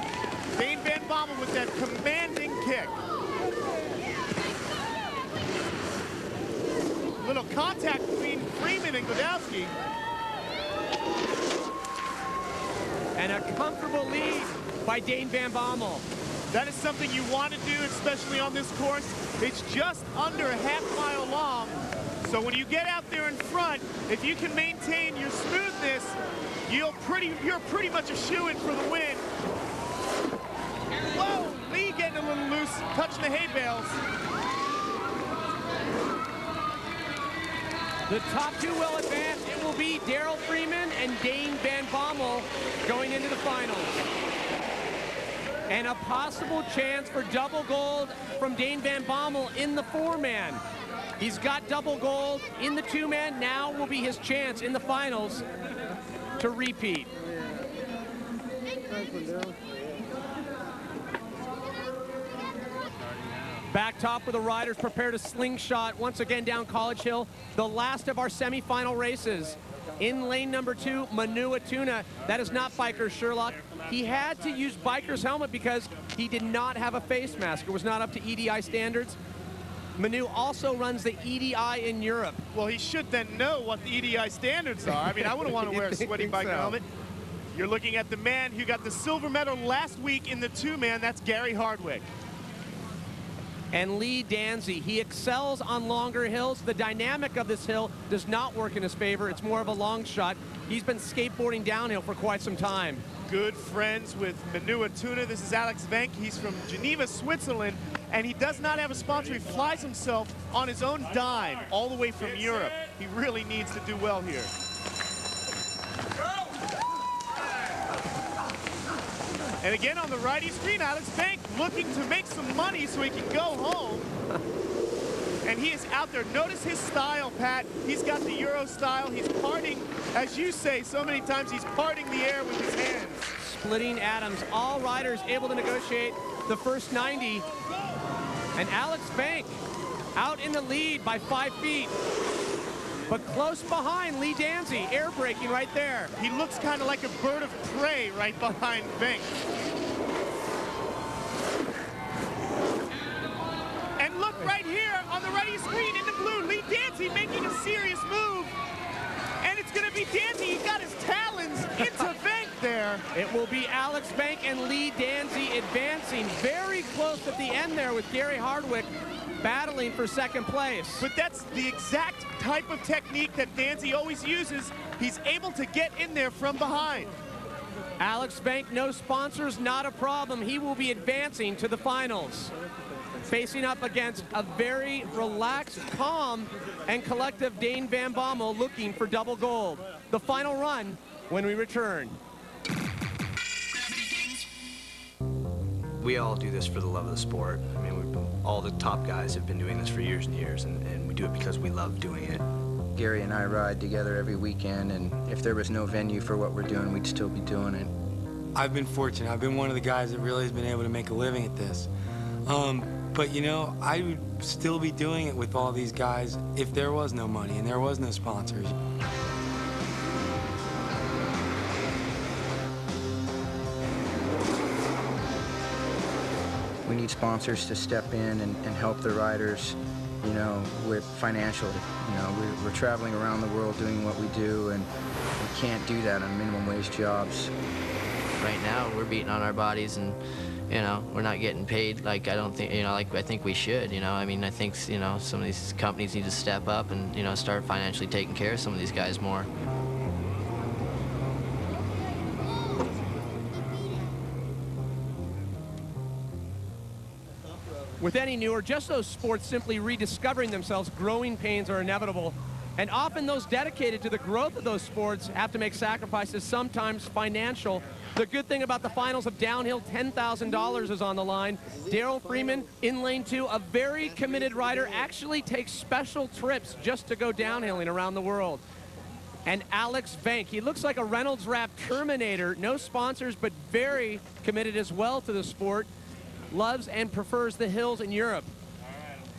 Dane Van Bommel with that commanding kick. Little contact between Freeman and Godowski. And a comfortable lead by Dane Van Bommel. That is something you want to do, especially on this course. It's just under a half-mile long. So when you get out there in front, if you can maintain your smoothness, you're pretty much a shoo-in for the win. Whoa, Lee getting a little loose, touching the hay bales. The top 2 will advance. It will be Daryl Freeman and Dane Van Bommel going into the finals. And a possible chance for double gold from Dane Van Bommel in the 4-man. He's got double gold in the 2-man. Now will be his chance in the finals to repeat. Back top with the riders prepare to slingshot once again down College Hill. The last of our semifinal races. In lane number 2, Manu Atuna. That is not Biker Sherlock. He had to use Biker's helmet because he did not have a face mask. It was not up to EDI standards. Manu also runs the EDI in Europe. Well, he should then know what the EDI standards are. I mean, I wouldn't want to wear a sweaty biker helmet. You're looking at the man who got the silver medal last week in the 2-man. That's Gary Hardwick. And Lee Danzy, he excels on longer hills. The dynamic of this hill does not work in his favor. It's more of a long shot. He's been skateboarding downhill for quite some time. Good friends with Manu Atuna. This is Alex Venk. He's from Geneva, Switzerland, and he does not have a sponsor. He flies himself on his own dime all the way from Europe. He really needs to do well here. And again on the righty screen, Alex Venk looking to make some money so he can go home. And he is out there. Notice his style, Pat. He's got the Euro style. He's parting, as you say so many times, he's parting the air with his hands. Splitting atoms. All riders able to negotiate the first 90. And Alex Venk out in the lead by 5 feet. But close behind Lee Danzy, air braking right there. He looks kind of like a bird of prey right behind Venk. And look right here on the righty screen in the blue, Lee Danzy making a serious move. And it's going to be Danzy. He got his talons into Venk there. It will be Alex Venk and Lee Danzy advancing very close at the end there with Gary Hardwick battling for second place. But that's the exact type of technique that Danzy always uses. He's able to get in there from behind. Alex Venk, no sponsors, not a problem. He will be advancing to the finals, facing up against a very relaxed, calm, and collective Dane Van Bommel looking for double gold. The final run when we return. We all do this for the love of the sport. I mean, all the top guys have been doing this for years and years, and we do it because we love doing it. Gary and I ride together every weekend, and if there was no venue for what we're doing, we'd still be doing it. I've been fortunate. I've been one of the guys that really has been able to make a living at this. But you know, I would still be doing it with all these guys if there was no money and there was no sponsors. We need sponsors to step in and help the riders, you know, with financially. You know, we're traveling around the world doing what we do, and we can't do that on minimum wage jobs. Right now, we're beating on our bodies, and you know, we're not getting paid like I don't think, you know, like I think we should. You know, I mean, I think, you know, some of these companies need to step up and, you know, start financially taking care of some of these guys more. With any new or just those sports simply rediscovering themselves, growing pains are inevitable. And often those dedicated to the growth of those sports have to make sacrifices, sometimes financial. The good thing about the finals of downhill, $10,000 is on the line. Daryl Freeman in lane 2, a very committed rider, actually takes special trips just to go downhilling around the world. And Alex Vank, he looks like a Reynolds Wrap Terminator, no sponsors, but very committed as well to the sport. Loves and prefers the hills in Europe.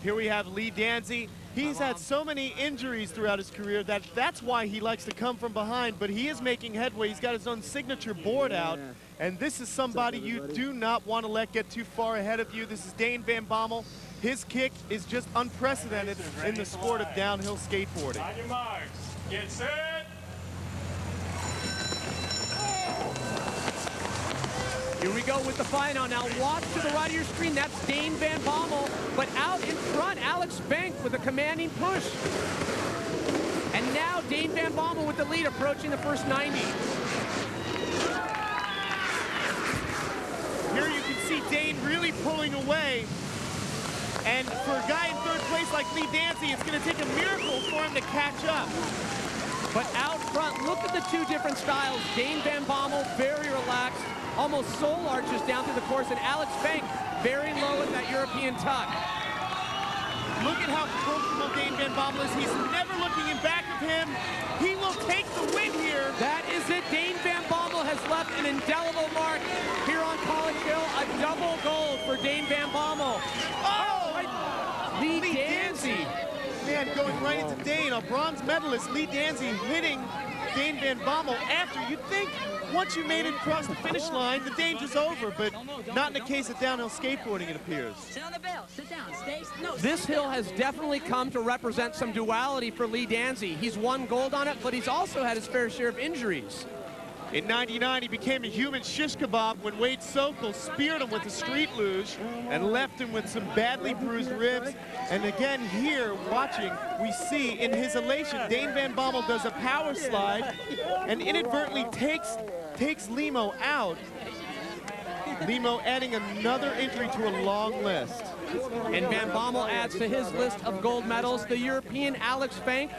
Here we have Lee Danzy. He's had so many injuries throughout his career that's why he likes to come from behind, but he is making headway. He's got his own signature board out, and this is somebody you do not want to let get too far ahead of you. This is Dane Van Bommel. His kick is just unprecedented in the sport of downhill skateboarding. On your marks, get set. Here we go with the final. Now watch to the right of your screen. That's Dane Van Bommel. But out in front, Alex Vank with a commanding push. And now Dane Van Bommel with the lead, approaching the first 90. Here you can see Dane really pulling away. And for a guy in third place like Lee Danzy, it's going to take a miracle for him to catch up. But out front, look at the two different styles. Dane Van Bommel, very relaxed, almost soul arches down through the course, and Alex Vank very low in that European tuck. Look at how comfortable Dane Van Bommel is. He's never looking in back of him. He will take the win here. That is it. Dane Van Bommel has left an indelible mark here on College Hill. A double gold for Dane Van Bommel. Oh! Lee Danzy. Man, going right into Dane, a bronze medalist. Lee Danzy hitting Dane Van Bommel after. You'd think once you made it across the finish line, the danger's over, but not in the case of downhill skateboarding, it appears. Sit on the bell. Sit down. Stay. No. This hill has definitely come to represent some duality for Lee Danzy. He's won gold on it, but he's also had his fair share of injuries. In '99, he became a human shish kebab when Wade Sokol speared him with a street luge and left him with some badly bruised ribs. And again here, watching, we see in his elation, Dane Van Bommel does a power slide and inadvertently takes Limo out. Limo adding another injury to a long list. And Van Bommel adds to his list of gold medals the European Alex Vank,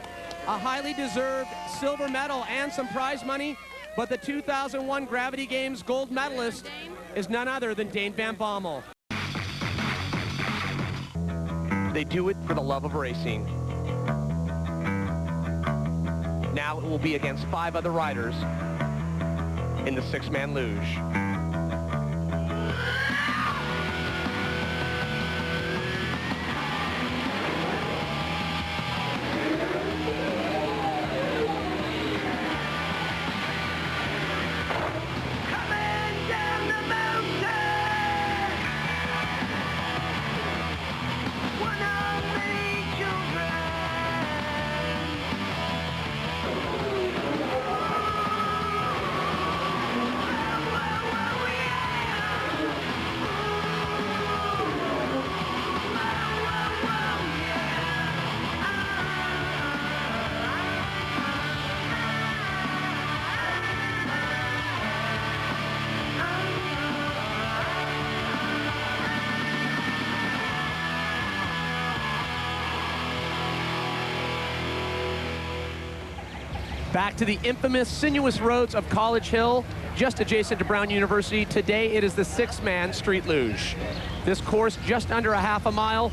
a highly deserved silver medal and some prize money. But the 2001 Gravity Games gold medalist is none other than Dane Van Bommel. They do it for the love of racing. Now it will be against 5 other riders in the 6-man luge. Back to the infamous sinuous roads of College Hill, just adjacent to Brown University. Today it is the 6-man street luge. This course just under a half a mile.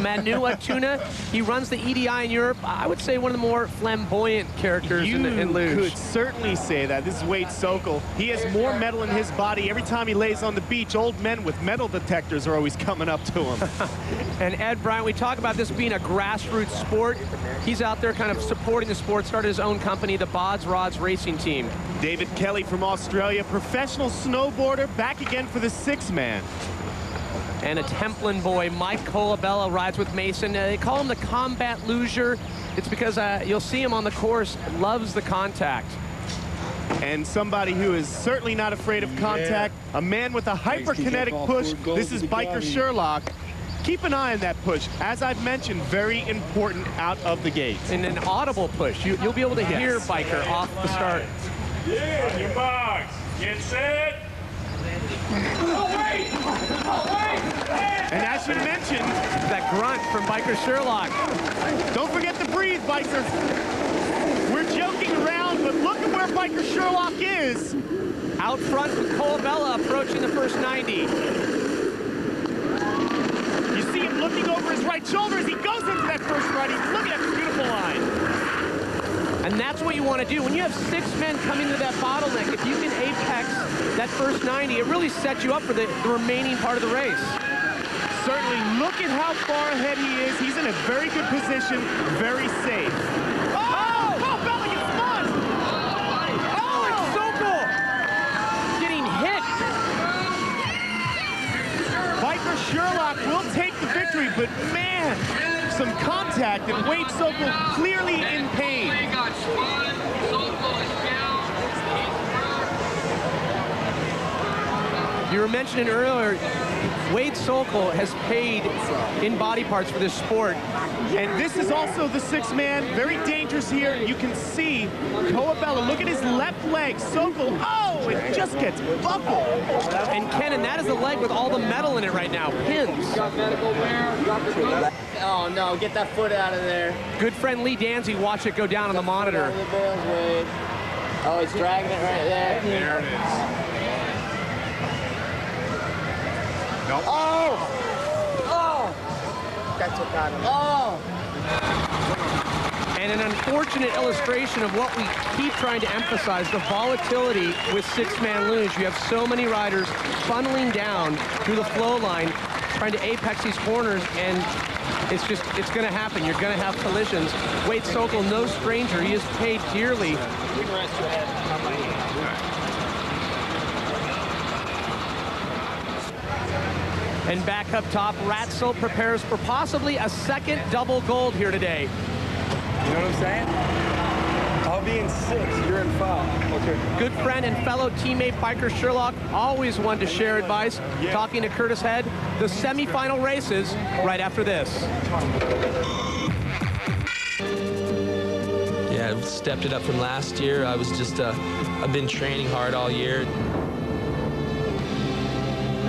Manu Tuna. He runs the EDI in Europe. I would say one of the more flamboyant characters in Luge. You could certainly say that. This is Wade Sokol. He has more metal in his body. Every time he lays on the beach, old men with metal detectors are always coming up to him. And Ed Bryant, we talk about this being a grassroots sport. He's out there kind of supporting the sport, started his own company, the Bods Rods Racing Team. David Kelly from Australia, professional snowboarder, back again for the six-man. And a Templin boy, Mike Colabella, rides with Mason. They call him the combat luger. It's because you'll see him on the course, loves the contact. And somebody who is certainly not afraid of contact, a man with a hyperkinetic push. This is Biker Sherlock. Keep an eye on that push. As I've mentioned, very important out of the gate. And an audible push. You'll be able to hear Biker off the start. Yeah, your box. Get set. Oh, wait! Oh, wait! And as you mentioned, that grunt from Biker Sherlock. Don't forget to breathe, Biker. We're joking around, but look at where Biker Sherlock is. Out front with Colabella approaching the first 90. You see him looking over his right shoulder as he goes into that first right. Look at that beautiful line. And that's what you want to do. When you have 6 men coming to that bottleneck, if you can apex that first 90, it really sets you up for the remaining part of the race. Certainly, look at how far ahead he is. He's in a very good position, very safe. Oh! Bella gets spun! Oh, it's Sokol! Getting hit. Biker Sherlock will take the victory, but man, some contact, and Wade Sokol clearly in pain. You were mentioning earlier, Wade Sokol has paid in body parts for this sport. And this is also the 6-man, very dangerous here. You can see Colabella, look at his left leg. Sokol, oh, it just gets buckled. And Kenan, that is the leg with all the metal in it right now, pins. Oh no, get that foot out of there. Good friend Lee Danzy, watch it go down on the monitor. Oh, it's dragging it right there. There it is. Nope. Oh! Oh! That took out of him. Oh! And an unfortunate illustration of what we keep trying to emphasize, the volatility with 6-man luge. You have so many riders funneling down through the flow line, trying to apex these corners, and it's going to happen. You're going to have collisions. Wade Sokol, no stranger. He is paid dearly. You can rest your head. And back up top, Ratzel prepares for possibly a second double gold here today. You know what I'm saying? I'll be in 6, you're in 5. Okay. Good friend and fellow teammate Biker Sherlock, always one to share advice. Yeah. Talking to Curtis Head, the semifinal races right after this. Yeah, I've stepped it up from last year. I was just, I've been training hard all year.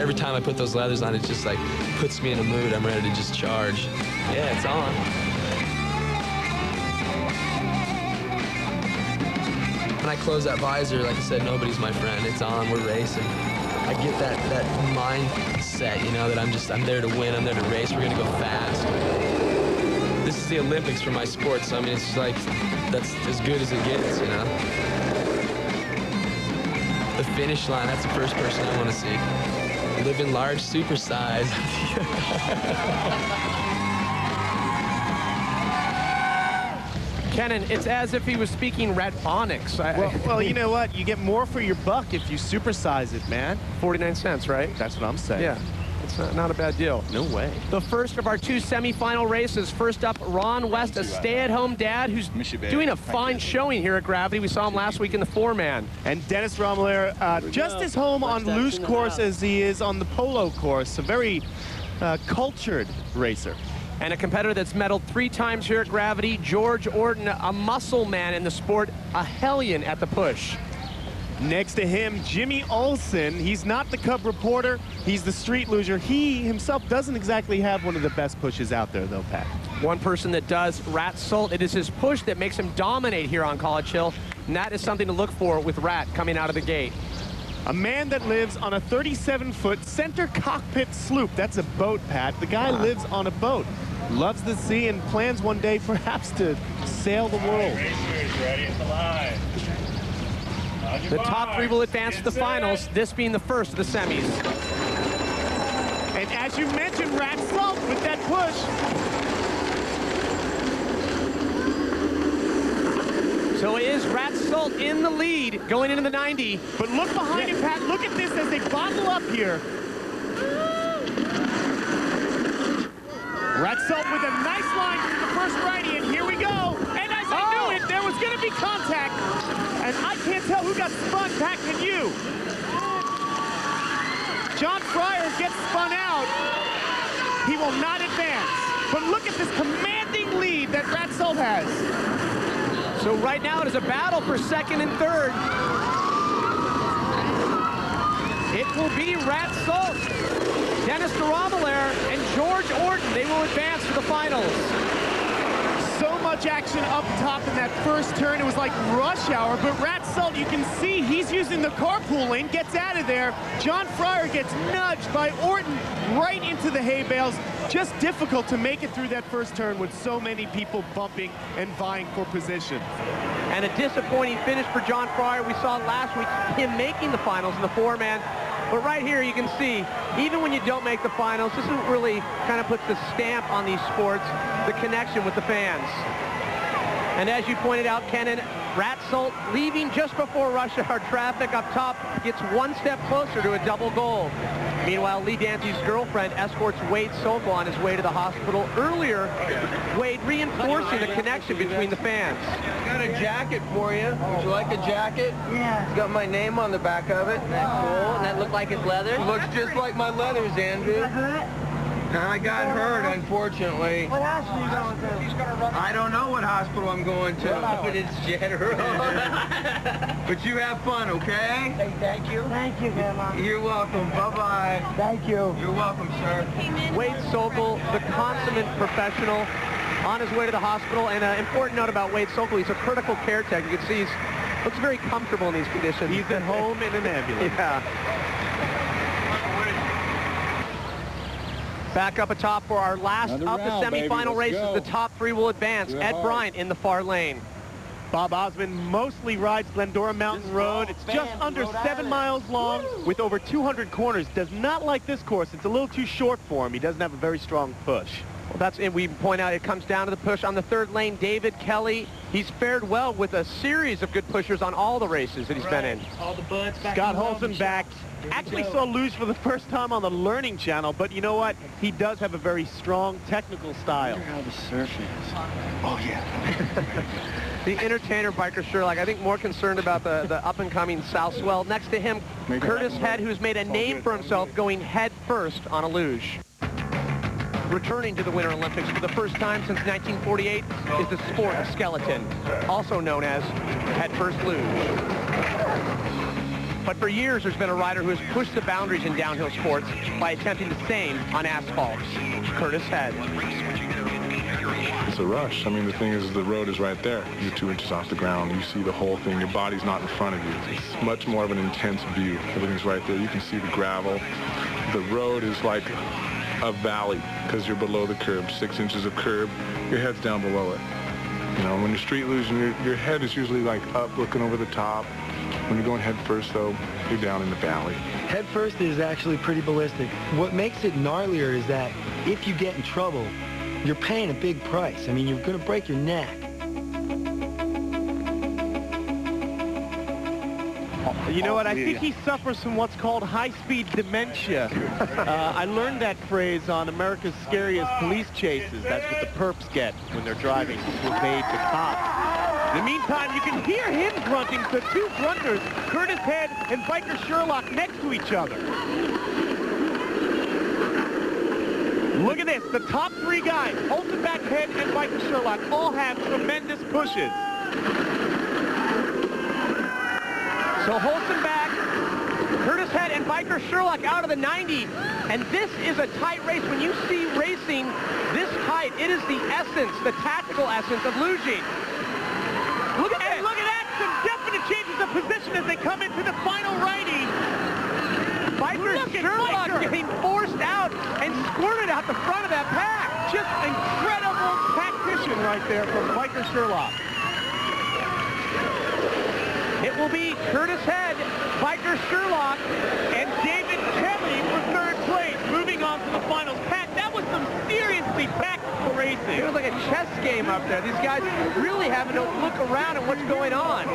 Every time I put those leathers on, it just like puts me in a mood. I'm ready to just charge. Yeah, it's on. When I close that visor, like I said, nobody's my friend. It's on, we're racing. I get that mindset, you know, that I'm there to win, I'm there to race, we're gonna go fast. This is the Olympics for my sport, so I mean, it's like, that's as good as it gets, you know? The finish line, that's the first person I want to see. Living large, supersize. Kenan, it's as if he was speaking Radbonics. Well, you know what? You get more for your buck if you supersize it, man. 49 cents, right? That's what I'm saying. Yeah, it's not a bad deal. No way. The first of our 2 semifinal races. First up, Ron West, a stay-at-home dad who's doing a fine showing here at Gravity. We saw him last week in the 4-man. And Dennis Rommelaere, just as home on Luge course as he is on the polo course. A very cultured racer. And a competitor that's medaled 3 times here at Gravity, George Orton, a muscle man in the sport, a hellion at the push. Next to him, Jimmy Olsen. He's not the Cub reporter. He's the street luger. He himself doesn't exactly have one of the best pushes out there, though, Pat. One person that does, Ratzel. It is his push that makes him dominate here on College Hill, and that is something to look for with Rat coming out of the gate. A man that lives on a 37-foot center cockpit sloop. That's a boat, Pat. The guy lives on a boat, loves the sea, and plans one day perhaps to sail the world. Ready at the line. The top three will advance to the finals, this being the first of the semis. And as you mentioned, Rat Salt with that push. So it is Rat Salt in the lead going into the 90. But look behind him, Pat. Look at this as they bottle up here. Rat Salt with a nice line to the first righty, and here we go. And as I knew it, there was going to be contact. And I can't tell who got spun. Pat, can you? John Fryer gets spun out. He will not advance. But look at this commanding lead that Rat Salt has. So right now it is a battle for second and third. It will be Rat Salt, Dennis DeRomelaire, and George Orton. They will advance to the finals. So much action up top in that first turn. It was like rush hour, but Rat Salt, you can see he's using the carpool lane, gets out of there. John Fryer gets nudged by Orton right into the hay bales. Just difficult to make it through that first turn with so many people bumping and vying for position. And a disappointing finish for John Fryer. We saw last week him making the finals in the four-man. But right here you can see, even when you don't make the finals, this is what really kind of puts the stamp on these sports, the connection with the fans. And as you pointed out, Kenan, Rat Salt leaving just before rush hour traffic up top gets one step closer to a double gold. Meanwhile, Lee Dancy's girlfriend escorts Wade Sokol on his way to the hospital. Earlier, Wade reinforcing the connection between the fans. I got a jacket for you. Would you like a jacket? Yeah. It's got my name on the back of it. That's cool. And that looked like his leather? It looks just like my leathers, Andrew. I got hurt, unfortunately. What hospital are you going to? He's going to run. I don't know what hospital I'm going to. But it's general. But you have fun, okay? Hey, thank you. Thank you, Grandma. You're welcome. Bye-bye. Thank you. You're welcome, sir. Wade Sokol, the consummate professional, on his way to the hospital. And an important note about Wade Sokol, he's a critical care tech. You can see he looks very comfortable in these conditions. He's at home in an ambulance. Yeah. Back up atop for our last of the semifinal races. The top three will advance. Ed Bryant in the far lane. Bob Osmond mostly rides Glendora Mountain Road. It's just under 7 miles long with over 200 corners. Does not like this course. It's a little too short for him. He doesn't have a very strong push. Well, that's it. We point out it comes down to the push on the third lane. David Kelly, he's fared well with a series of good pushers on all the races that he's been in. All the buds back. Scott Holson back. Actually saw Luge for the first time on the Learning Channel, but you know what? He does have a very strong technical style. I wonder how the surf is. Oh, yeah. The entertainer, Biker Sherlock, I think more concerned about the up-and-coming South Swell. Next to him, Curtis Head, who's made a name for himself going head first on a luge. Returning to the Winter Olympics for the first time since 1948 is the sport of skeleton, also known as head first luge. But for years, there's been a rider who has pushed the boundaries in downhill sports by attempting the same on asphalt. Curtis Head. It's a rush. I mean, the thing is, the road is right there. You're 2 inches off the ground. You see the whole thing. Your body's not in front of you. It's much more of an intense view. Everything's right there. You can see the gravel. The road is like a valley because you're below the curb. 6 inches of curb. Your head's down below it. You know, when you're street luging, your head is usually like up, looking over the top. When you're going head first, though, you're down in the valley. Head first is actually pretty ballistic. What makes it gnarlier is that if you get in trouble, you're paying a big price. I mean, you're going to break your neck. You know what? I think he suffers from what's called high-speed dementia. I learned that phrase on America's Scariest Police Chases. That's what the perps get when they're driving to evade the cops. In the meantime, you can hear him grunting, the two grunters, Curtis Head and Biker Sherlock, next to each other. Look at this. The top three guys, Holzenback, Head, and Biker Sherlock, all have tremendous pushes. So Holzenback, Curtis Head, and Biker Sherlock out of the 90. And this is a tight race. When you see racing this tight, it is the essence, the tactical essence of luging. Look at that, some definite changes of position as they come into the final righty. Biker Sherlock getting forced out and squirted out the front of that pack. Just incredible tactician right there from Biker Sherlock. It will be Curtis Head, Biker Sherlock, and David Kelly for third place. Moving on to the finals. Pat, that was some seriously tactical racing. It was like a chess game up there. These guys really having to look around at what's going on.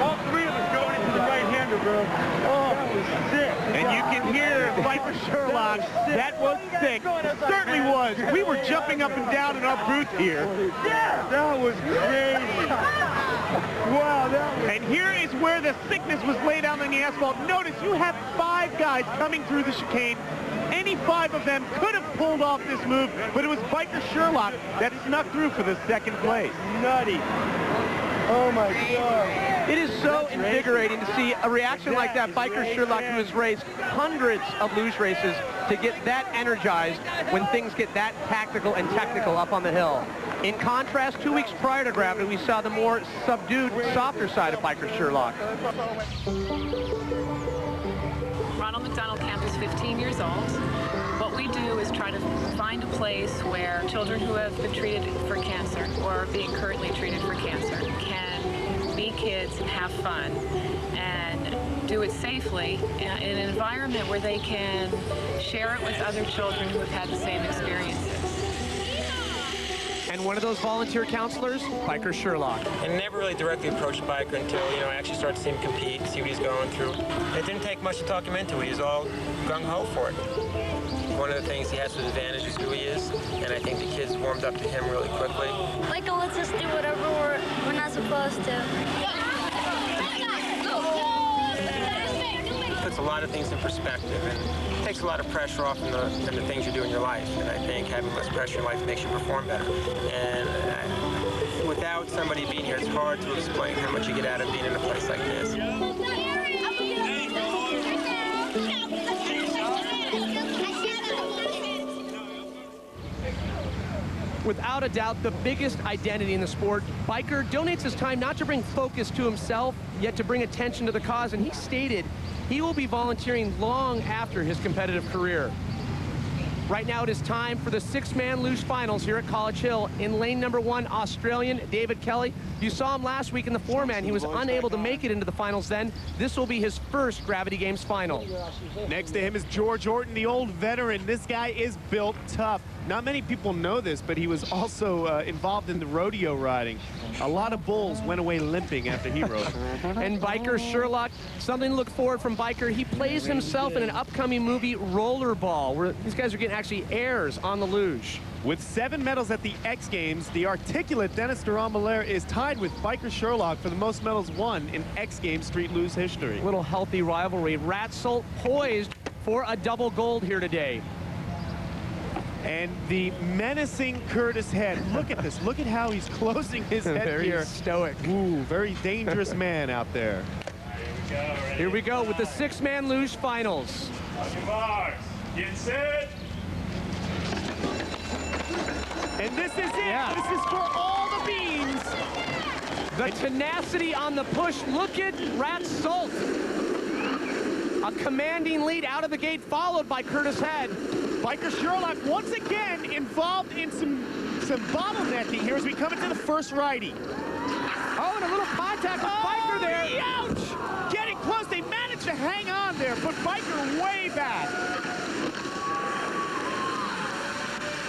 All three of them going into the right-hander, bro. Oh, that was sick. And you can hear Biker Sherlock. That was sick. It certainly was. We were jumping up and down in our booth here. Yeah, that was crazy. Wow, and here is where the sickness was laid out on the asphalt. Notice you have 5 guys coming through the chicane. Any 5 of them could have pulled off this move, but it was Biker Sherlock that snuck through for the second place. Nutty. Oh my God. It is so invigorating to see a reaction like that. Biker Sherlock, who has raced hundreds of luge races, to get that energized when things get that tactical and technical up on the hill. In contrast, 2 weeks prior to Gravity, we saw the more subdued, softer side of Biker Sherlock. Ronald McDonald Camp is 15 years old. What we do is try to find a place where children who have been treated for cancer or are being currently treated for cancer can be kids and have fun and do it safely in an environment where they can share it with other children who have had the same experiences. And one of those volunteer counselors, Biker Sherlock. I never really directly approached a biker until, I actually started to see him compete, see what he's going through. It didn't take much to talk him into it. He was all gung-ho for it. One of the things he has to his advantage is who he is, and I think the kids warmed up to him really quickly. Michael lets us do whatever we're not supposed to. Puts a lot of things in perspective and takes a lot of pressure off in the things you do in your life. And I think having less pressure in life makes you perform better. And without somebody being here, it's hard to explain how much you get out of being in a place like this. Without a doubt, the biggest identity in the sport, Biker donates his time not to bring focus to himself, yet to bring attention to the cause, and he stated he will be volunteering long after his competitive career. Right now it is time for the 6-man luge finals here at College Hill. In lane number 1, Australian David Kelly. You saw him last week in the 4-man. He was unable to make it into the finals then. This will be his first Gravity Games final. Next to him is George Orton, the old veteran. This guy is built tough. Not many people know this, but he was also involved in the rodeo riding. A lot of bulls went away limping after he rode. And Biker Sherlock, something to look forward from Biker. He plays himself in an upcoming movie, Rollerball, where these guys are getting actually airs on the luge. With 7 medals at the X Games, the articulate Dennis Durand-Malaire is tied with Biker Sherlock for the most medals won in X Games street luge history. Little healthy rivalry. Ratsolt poised for a double gold here today. And the menacing Curtis Head. Look at this. Look at how he's closing his head very here. Stoic. Ooh, very dangerous man out there. Here we go with the 6-man luge finals. On your marks, get set. And this is it. Yeah. This is for all the beans. The tenacity on the push. Look at Ratsolt. A commanding lead out of the gate, followed by Curtis Head. Biker Sherlock once again involved in some bottlenecking here as we come into the first righty. Oh, and a little contact with Biker there. Ouch! Getting close. They managed to hang on there, but Biker way back.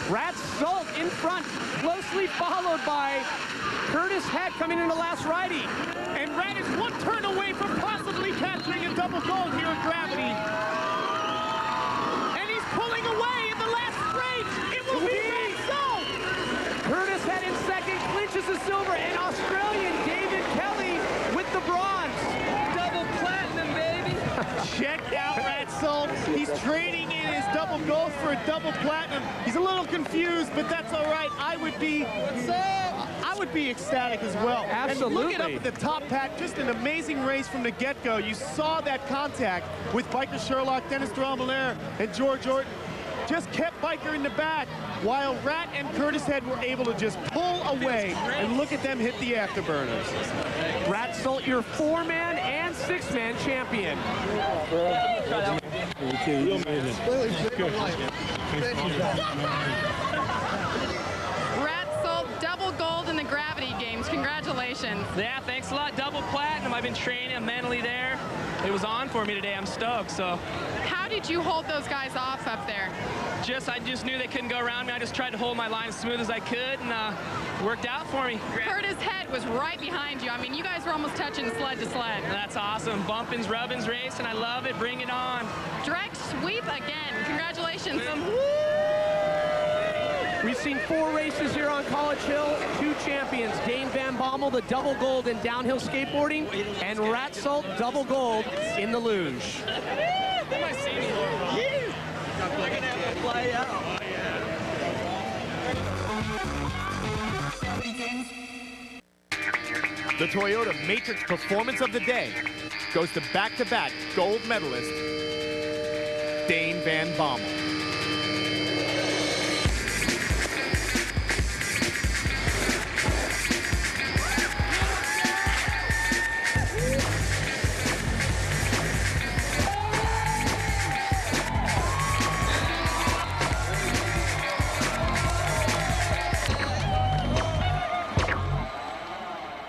Ratsolt in front, closely followed by Curtis Head coming into last righty. And Rat is one turn away from possibly capturing a double gold here at Gravity. And he's pulling away in the last straight. It will be Ratsolt. Curtis Head in second, clinches the silver, and Australian David Kelly with the bronze. Double platinum, baby. Check out Ratsolt. He's trading in his double gold for a double platinum. He's a little confused, but that's all right. I would be ecstatic as well. Absolutely. And look it up at the top, Pat. Just an amazing race from the get-go. You saw that contact with Biker Sherlock, Dennis Durand-Malaire, and George Orton. just kept Biker in the back, while Rat and Curtis Head were able to just pull away, and look at them hit the afterburners. Rat Salt, your 4-man and 6-man champion. Rat Salt, double gold in the gravity games. Congratulations. Yeah, thanks a lot. Double platinum. I've been training. I'm mentally there. It was on for me today. I'm stoked. So, how did you hold those guys off up there? I just knew they couldn't go around me. I just tried to hold my line as smooth as I could, and worked out for me. Curtis Head was right behind you. I mean, you guys were almost touching sled to sled. That's awesome. Bumpins, rubbins race, and I love it. Bring it on. Direct sweep again. Congratulations. We've seen 4 races here on College Hill. 2 champions, Dane Van Bommel, the double gold in downhill skateboarding, and Rat Salt, double gold in the luge. The Toyota Matrix Performance of the Day goes to back-to-back gold medalist Dane Van Bommel.